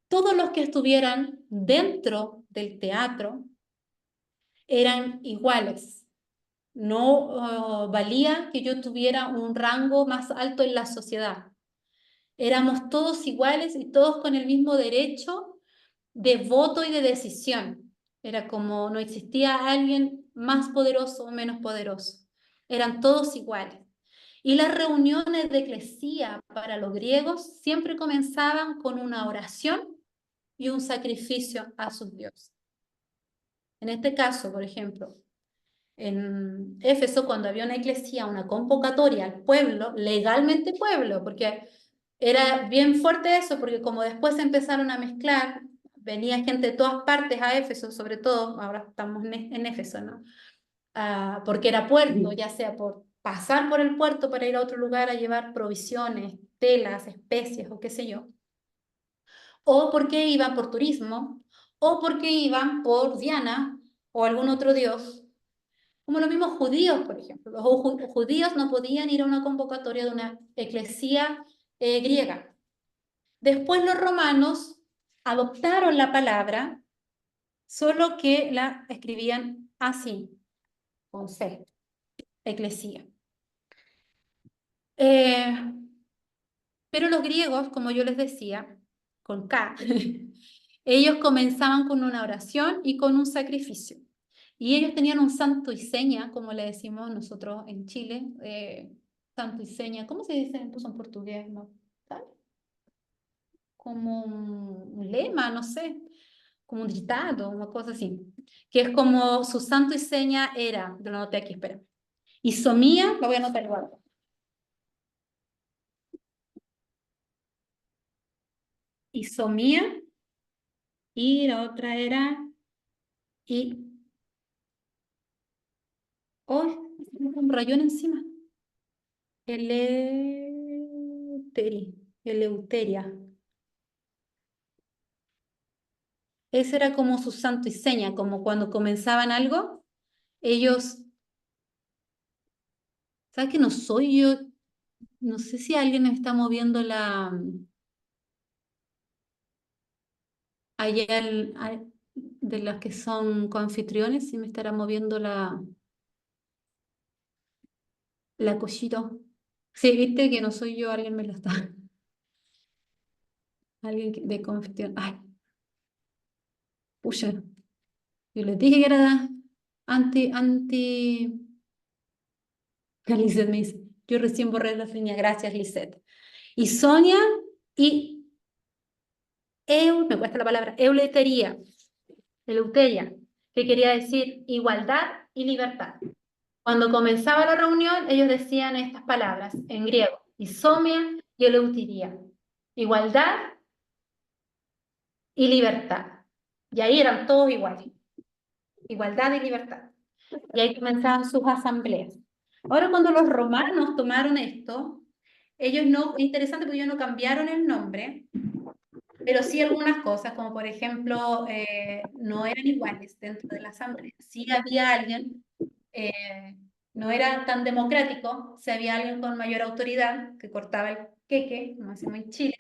todos los que estuvieran dentro del teatro eran iguales. No valía que yo tuviera un rango más alto en la sociedad. Éramos todos iguales y todos con el mismo derecho de voto y de decisión. Era como no existía alguien más poderoso o menos poderoso. Eran todos iguales. Y las reuniones de eclesía para los griegos siempre comenzaban con una oración y un sacrificio a sus dioses. En este caso, por ejemplo, en Éfeso, cuando había una eclesía, una convocatoria al pueblo, legalmente pueblo, porque era bien fuerte eso, porque como después se empezaron a mezclar, venía gente de todas partes a Éfeso, sobre todo, ahora estamos en Éfeso, ¿no? Porque era puerto, ya sea por pasar por el puerto para ir a otro lugar a llevar provisiones, telas, especies o qué sé yo, o porque iban por turismo, o porque iban por Diana o algún otro dios, como los mismos judíos, por ejemplo. Los judíos no podían ir a una convocatoria de una eclesía griega. Después los romanos adoptaron la palabra, solo que la escribían así, con C, eclesía. Pero los griegos, como yo les decía, con K, ellos comenzaban con una oración y con un sacrificio. Y ellos tenían un santo y seña, como le decimos nosotros en Chile, santo y seña, ¿cómo se dice incluso en portugués? ¿No? ¿Sabes? Como un lema, no sé, como un ditado, una cosa así, que es como su santo y seña era, lo anoté aquí, espera, isomía, lo voy a anotar igual. Isomía, y la otra era, y, oh, un rayón encima, Eleuteria. Ese era como su santo y seña, como cuando comenzaban algo, ellos ¿Sabes que no soy yo? No sé si alguien está moviendo allá de las que son coanfitriones, si me estará moviendo la cosita. Sí, viste que no soy yo, alguien me lo está. Alguien de confitrión. Ay, pucha, yo les dije que era anti. Lisette me dice, yo recién borré la señal, gracias Lisette. Y Sonia y me cuesta la palabra, eleuteria, que quería decir igualdad y libertad. Cuando comenzaba la reunión, ellos decían estas palabras en griego, isomia y eleuteria, igualdad y libertad. Y ahí eran todos iguales, igualdad y libertad. Y ahí comenzaban sus asambleas. Ahora cuando los romanos tomaron esto, ellos no, es interesante porque ellos no cambiaron el nombre, pero sí algunas cosas, como por ejemplo, no eran iguales dentro de la asamblea. Sí había alguien, no era tan democrático, si había alguien con mayor autoridad que cortaba el queque, como decimos en Chile.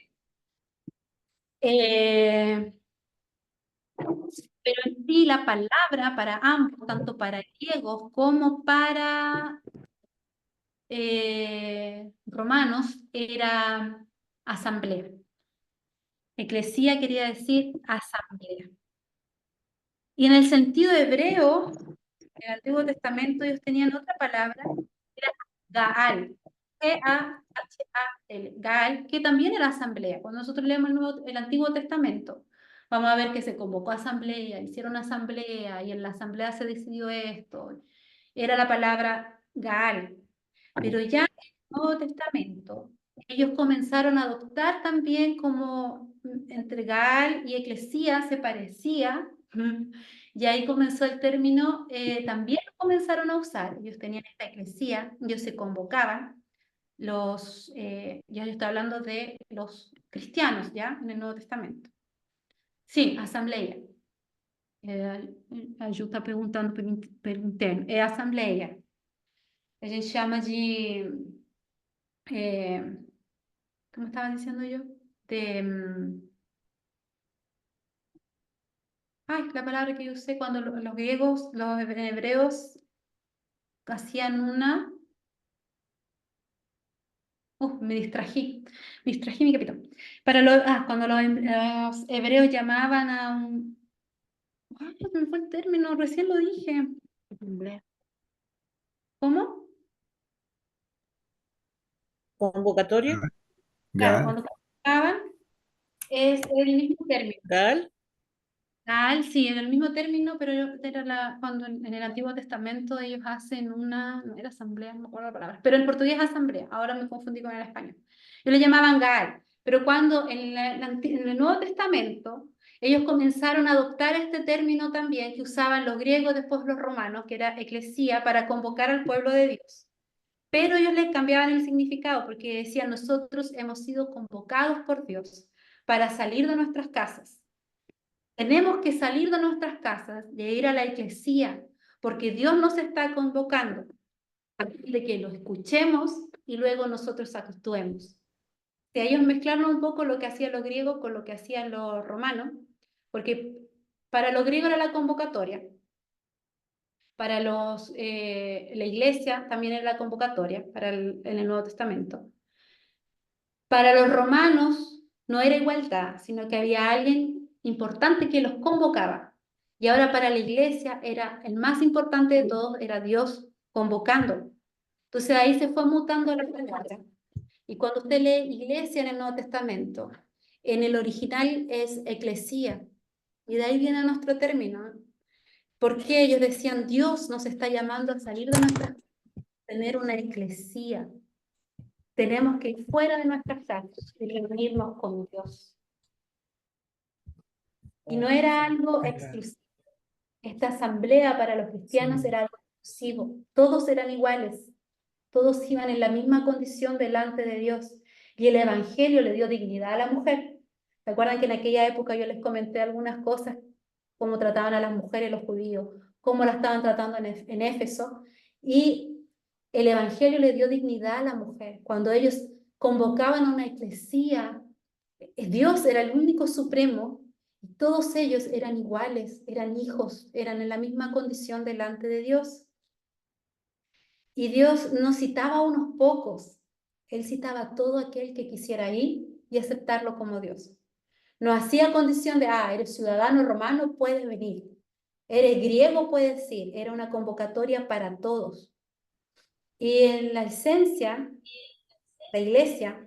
Pero en sí la palabra para ambos, tanto para griegos como para romanos, era asamblea. Eclesía quería decir asamblea. Y en el sentido hebreo, en el Antiguo Testamento ellos tenían otra palabra, era Gaal, G-A-H-A-L, Gaal, que también era asamblea. Cuando nosotros leemos el Antiguo Testamento, vamos a ver que se convocó asamblea, hicieron asamblea, y en la asamblea se decidió esto. Era la palabra Gaal. Pero ya en el Nuevo Testamento, ellos comenzaron a adoptar también como entre Gaal y Eclesía se parecía, y ahí comenzó el término, también lo comenzaron a usar. Ellos tenían esta eclesía, ellos se convocaban, ya yo estoy hablando de los cristianos, ¿ya? En el Nuevo Testamento. Sí, asamblea. A Ju está perguntando pelo interno. É assembleia. A gente chama de... ¿cómo estaba diciendo yo? Ay, la palabra que yo usé cuando los griegos, los hebreos hacían una... me distrají mi capitán. Cuando los hebreos llamaban a un... Ay, me fue el término, recién lo dije. ¿Cómo? Convocatoria, Claro, Ya, cuando convocaban es el mismo término. Gal, Sí, en el mismo término, pero era cuando en el Antiguo Testamento ellos hacen no era asamblea, no me acuerdo la palabra, pero en portugués asamblea, ahora me confundí con el español. Ellos le llamaban Gaal, pero cuando en el Nuevo Testamento ellos comenzaron a adoptar este término también que usaban los griegos, después los romanos, que era eclesía, para convocar al pueblo de Dios. Pero ellos les cambiaban el significado porque decían, nosotros hemos sido convocados por Dios para salir de nuestras casas. Tenemos que salir de nuestras casas y ir a la iglesia, porque Dios nos está convocando a fin de que lo escuchemos y luego nosotros actuemos. Si ellos mezclaron un poco lo que hacían los griegos con lo que hacían los romanos, porque para los griegos era la convocatoria, para la iglesia también era la convocatoria en el Nuevo Testamento. Para los romanos no era igualdad, sino que había alguien importante que los convocaba. Y ahora para la iglesia era el más importante de todos, era Dios convocando. Entonces ahí se fue mutando la palabra. Y cuando usted lee iglesia en el Nuevo Testamento, en el original es eclesía. Y de ahí viene nuestro término. Porque ellos decían, Dios nos está llamando a salir de nuestra, tener una eclesía. Tenemos que ir fuera de nuestras casas y reunirnos con Dios. Y no era algo exclusivo. Esta asamblea para los cristianos era algo exclusivo. Todos eran iguales. Todos iban en la misma condición delante de Dios. Y el Evangelio le dio dignidad a la mujer. ¿Se acuerdan que en aquella época yo les comenté algunas cosas? Cómo trataban a las mujeres los judíos, cómo las estaban tratando en Éfeso. Y El Evangelio le dio dignidad a la mujer. Cuando ellos convocaban a una eclesía, Dios era el único supremo y todos ellos eran iguales, eran hijos, eran en la misma condición delante de Dios. Y Dios no citaba a unos pocos, Él citaba a todo aquel que quisiera ir y aceptarlo como Dios. No hacía condición de, eres ciudadano romano, puedes venir. Eres griego, puedes ir. Era una convocatoria para todos. Y en la esencia, la iglesia,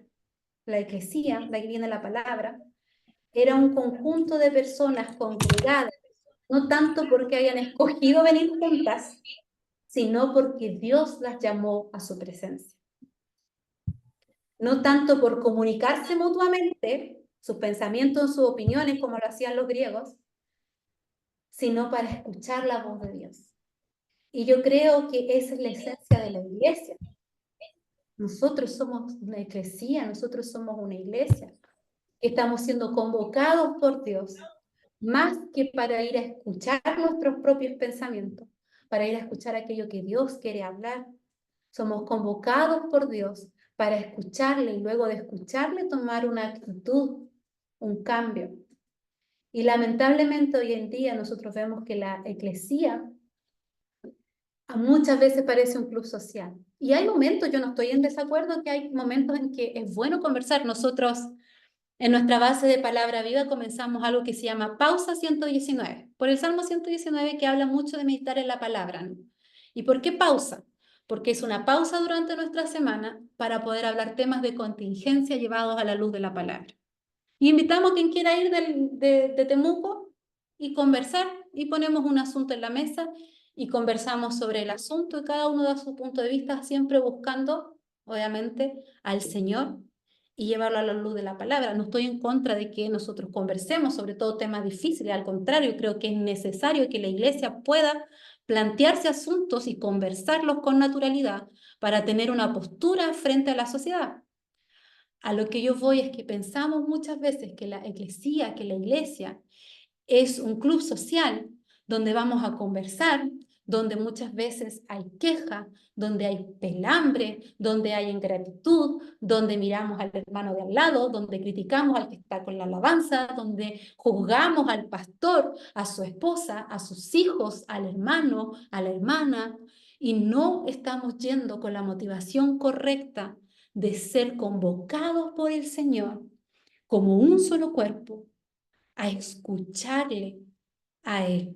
la eclesía, de ahí viene la palabra, era un conjunto de personas congregadas, no tanto porque hayan escogido venir juntas, sino porque Dios las llamó a su presencia. No tanto por comunicarse mutuamente sus pensamientos, sus opiniones, como lo hacían los griegos, sino para escuchar la voz de Dios. Y yo creo que esa es la esencia de la iglesia. Nosotros somos una eclesía, nosotros somos una iglesia, que estamos siendo convocados por Dios, más que para ir a escuchar nuestros propios pensamientos, para ir a escuchar aquello que Dios quiere hablar. Somos convocados por Dios para escucharle y luego de escucharle tomar una actitud, un cambio. Y lamentablemente hoy en día nosotros vemos que la eclesía muchas veces parece un club social. Y hay momentos, yo no estoy en desacuerdo, que hay momentos en que es bueno conversar. Nosotros en nuestra base de Palabra Viva comenzamos algo que se llama Pausa 119, por el Salmo 119 que habla mucho de meditar en la palabra, ¿no? ¿Y por qué pausa? Porque es una pausa durante nuestra semana para poder hablar temas de contingencia llevados a la luz de la palabra. Y invitamos a quien quiera ir de Temuco y conversar, y ponemos un asunto en la mesa y conversamos sobre el asunto y cada uno da su punto de vista, siempre buscando, obviamente, al Señor y llevarlo a la luz de la palabra. No estoy en contra de que nosotros conversemos sobre todo temas difíciles, al contrario, creo que es necesario que la iglesia pueda plantearse asuntos y conversarlos con naturalidad para tener una postura frente a la sociedad. A lo que yo voy es que pensamos muchas veces que la eclesía, que la iglesia es un club social donde vamos a conversar, donde muchas veces hay queja, donde hay pelambre, donde hay ingratitud, donde miramos al hermano de al lado, donde criticamos al que está con la alabanza, donde juzgamos al pastor, a su esposa, a sus hijos, al hermano, a la hermana, y no estamos yendo con la motivación correcta de ser convocados por el Señor como un solo cuerpo, a escucharle a Él.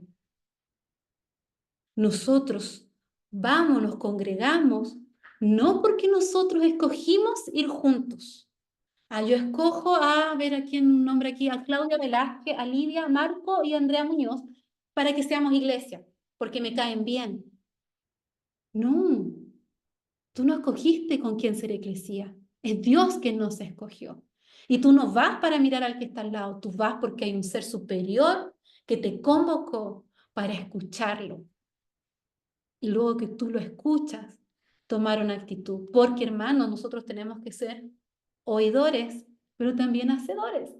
Nosotros vamos, nos congregamos, no porque nosotros escogimos ir juntos. Yo escojo a ver a quién nombra aquí, a Claudia Velázquez, a Lidia, Marco y Andrea Muñoz, para que seamos iglesia, porque me caen bien. No, tú no escogiste con quién ser eclesía. Es Dios quien nos escogió. Y tú no vas para mirar al que está al lado, tú vas porque hay un ser superior que te convocó para escucharlo. Y luego que tú lo escuchas, tomar una actitud. Porque, hermanos, nosotros tenemos que ser oidores, pero también hacedores.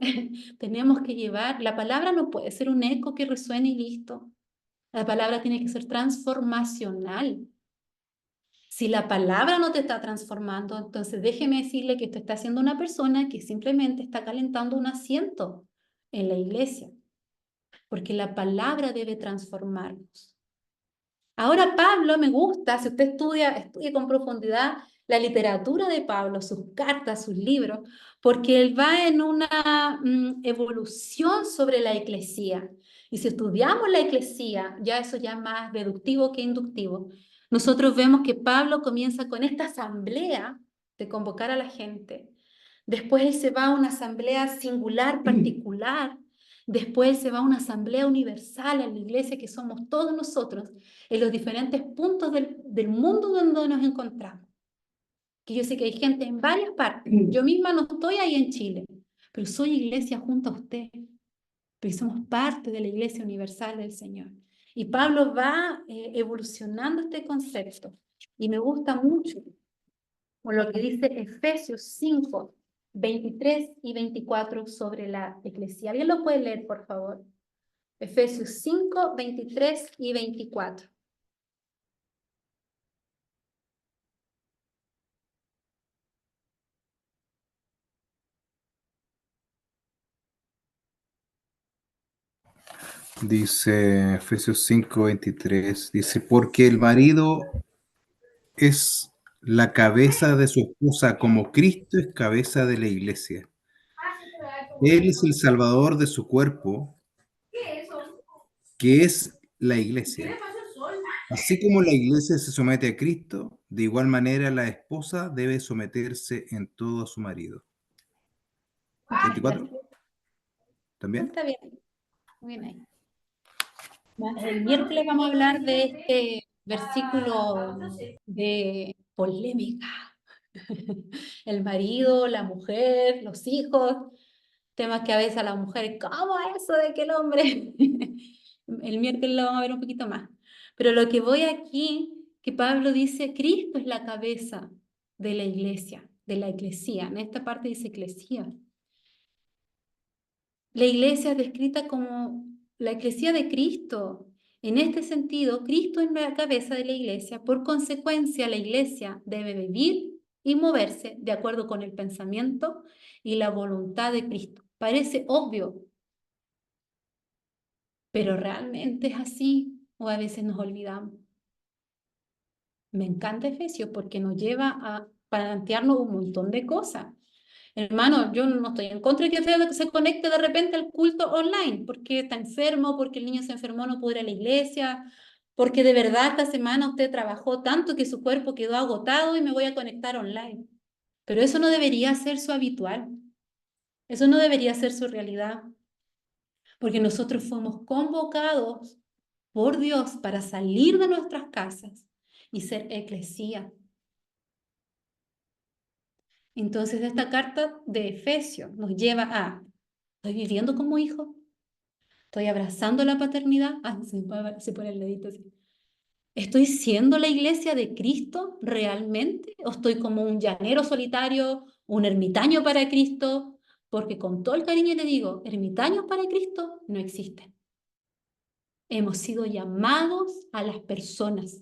Tenemos que llevar, la palabra no puede ser un eco que resuene y listo. La palabra tiene que ser transformacional. Si la palabra no te está transformando, entonces déjeme decirle que usted está siendo una persona que simplemente está calentando un asiento en la iglesia, porque la palabra debe transformarnos. Ahora Pablo me gusta, si usted estudie con profundidad la literatura de Pablo, sus cartas, sus libros, porque él va en una evolución sobre la eclesía. Y si estudiamos la eclesía, ya eso ya es más deductivo que inductivo, nosotros vemos que Pablo comienza con esta asamblea de convocar a la gente. Después él se va a una asamblea singular, particular. Después se va a una asamblea universal en la iglesia que somos todos nosotros, en los diferentes puntos del mundo donde nos encontramos. Que yo sé que hay gente en varias partes. Yo misma no estoy ahí en Chile, pero soy iglesia junto a usted. Porque somos parte de la iglesia universal del Señor. Y Pablo va evolucionando este concepto. Y me gusta mucho con lo que dice Efesios 5, 23 y 24 sobre la eclesía. ¿Alguien lo puede leer, por favor? Efesios 5, 23 y 24. Dice Efesios 5:23, dice, porque el marido es la cabeza de su esposa, como Cristo es cabeza de la iglesia. Él es el salvador de su cuerpo, que es la iglesia. Así como la iglesia se somete a Cristo, de igual manera la esposa debe someterse en todo a su marido. ¿24? ¿También? Está bien. Muy bien ahí. El miércoles vamos a hablar de este versículo de polémica. El marido, la mujer, los hijos, temas que a veces a la mujer, ¿cómo eso de que el hombre? El miércoles lo vamos a ver un poquito más. Pero lo que voy aquí, que Pablo dice, Cristo es la cabeza de la iglesia, de la eclesía. En esta parte dice eclesía. La iglesia es descrita como la eclesía de Cristo. En este sentido, Cristo es la cabeza de la iglesia. Por consecuencia, la iglesia debe vivir y moverse de acuerdo con el pensamiento y la voluntad de Cristo. Parece obvio, pero realmente es así o a veces nos olvidamos. Me encanta Efesios porque nos lleva a plantearnos un montón de cosas. Hermano, yo no estoy en contra de que se conecte de repente al culto online, porque está enfermo, porque el niño se enfermó, no pudo ir a la iglesia, porque de verdad esta semana usted trabajó tanto que su cuerpo quedó agotado y me voy a conectar online. Pero eso no debería ser su habitual. Eso no debería ser su realidad, porque nosotros fuimos convocados por Dios para salir de nuestras casas y ser eclesía. Entonces, esta carta de Efesios nos lleva a, ¿estoy viviendo como hijo? ¿Estoy abrazando la paternidad? Ah, se pone el dedito así. ¿Estoy siendo la iglesia de Cristo realmente? ¿O estoy como un llanero solitario, un ermitaño para Cristo? Porque con todo el cariño le digo, ermitaños para Cristo no existen. Hemos sido llamados a las personas.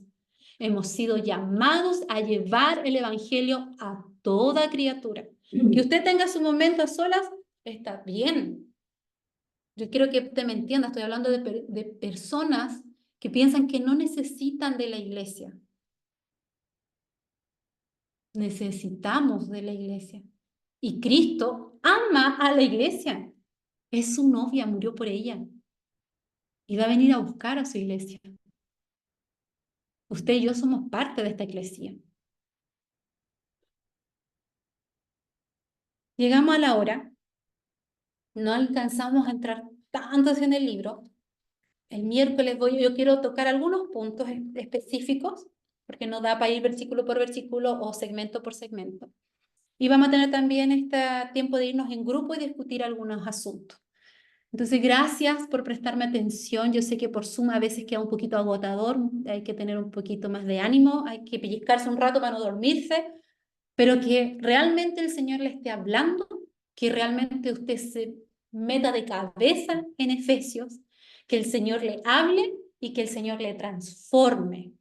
Hemos sido llamados a llevar el evangelio a toda criatura. Que usted tenga su momento a solas, está bien. Yo quiero que usted me entienda, estoy hablando de personas que piensan que no necesitan de la iglesia. Necesitamos de la iglesia. Y Cristo ama a la iglesia. Es su novia, murió por ella. Y va a venir a buscar a su iglesia. Usted y yo somos parte de esta iglesia. Llegamos a la hora. No alcanzamos a entrar tanto en el libro. El miércoles yo quiero tocar algunos puntos específicos, porque no da para ir versículo por versículo o segmento por segmento. Y vamos a tener también este tiempo de irnos en grupo y discutir algunos asuntos. Entonces, gracias por prestarme atención. Yo sé que por Zoom a veces queda un poquito agotador, hay que tener un poquito más de ánimo, hay que pellizcarse un rato para no dormirse, pero que realmente el Señor le esté hablando, que realmente usted se meta de cabeza en Efesios, que el Señor le hable y que el Señor le transforme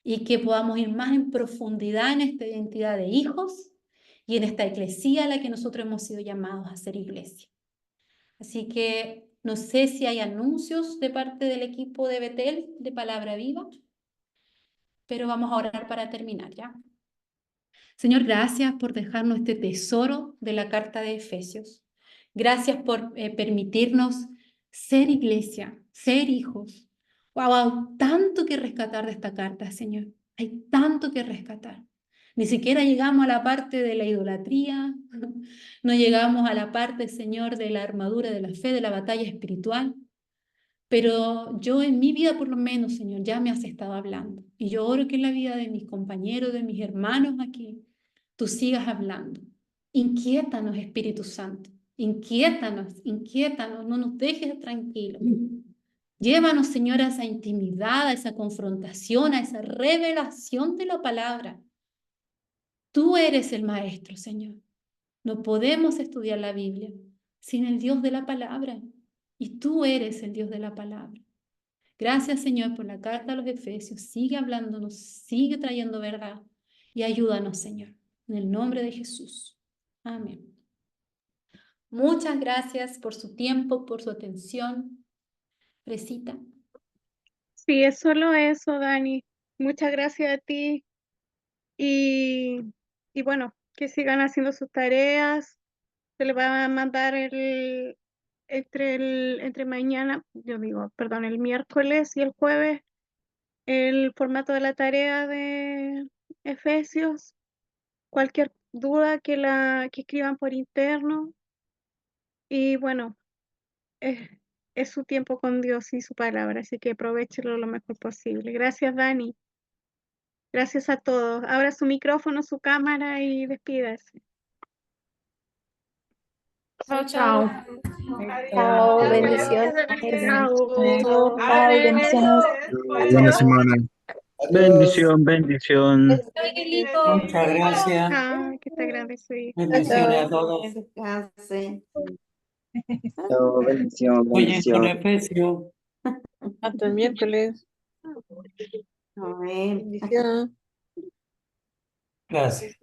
y que podamos ir más en profundidad en esta identidad de hijos y en esta eclesía a la que nosotros hemos sido llamados a ser iglesia. Así que no sé si hay anuncios de parte del equipo de Betel, de Palabra Viva, pero vamos a orar para terminar, ¿ya? Señor, gracias por dejarnos este tesoro de la carta de Efesios. Gracias por permitirnos ser iglesia, ser hijos. Wow, tanto que rescatar de esta carta, Señor. Hay tanto que rescatar. Ni siquiera llegamos a la parte de la idolatría, no llegamos a la parte, Señor, de la armadura de la fe, de la batalla espiritual. Pero yo en mi vida, por lo menos, Señor, ya me has estado hablando. Y yo oro que en la vida de mis compañeros, de mis hermanos aquí, tú sigas hablando. Inquiétanos, Espíritu Santo. Inquiétanos, inquiétanos, no nos dejes tranquilos. Llévanos, Señor, a esa intimidad, a esa confrontación, a esa revelación de la palabra. Tú eres el maestro, Señor. No podemos estudiar la Biblia sin el Dios de la palabra. Y tú eres el Dios de la palabra. Gracias, Señor, por la carta a los Efesios. Sigue hablándonos, sigue trayendo verdad. Y ayúdanos, Señor. En el nombre de Jesús. Amén. Muchas gracias por su tiempo, por su atención. Fresita. Sí, es solo eso, Dani. Muchas gracias a ti y, y bueno, que sigan haciendo sus tareas. Se les va a mandar entre mañana, yo digo, perdón, el miércoles y el jueves, el formato de la tarea de Efesios. Cualquier duda que escriban por interno. Y bueno, es, es su tiempo con Dios y su palabra, así que aprovechenlo lo mejor posible. Gracias, Dani. Gracias a todos. Abra su micrófono, su cámara y despídase. Chao, chao. Chao, bendiciones. Chao. Chao, bendiciones. Buena semana. Bendición, bendición. Chao, Miguelito. Muchas gracias. Ah, que está grande su hijo. Bendiciones a todos. Descansen. Chao, bendición, Oye, con bendición. Efesio. Hasta el miércoles. Amén. Bendición. Gracias.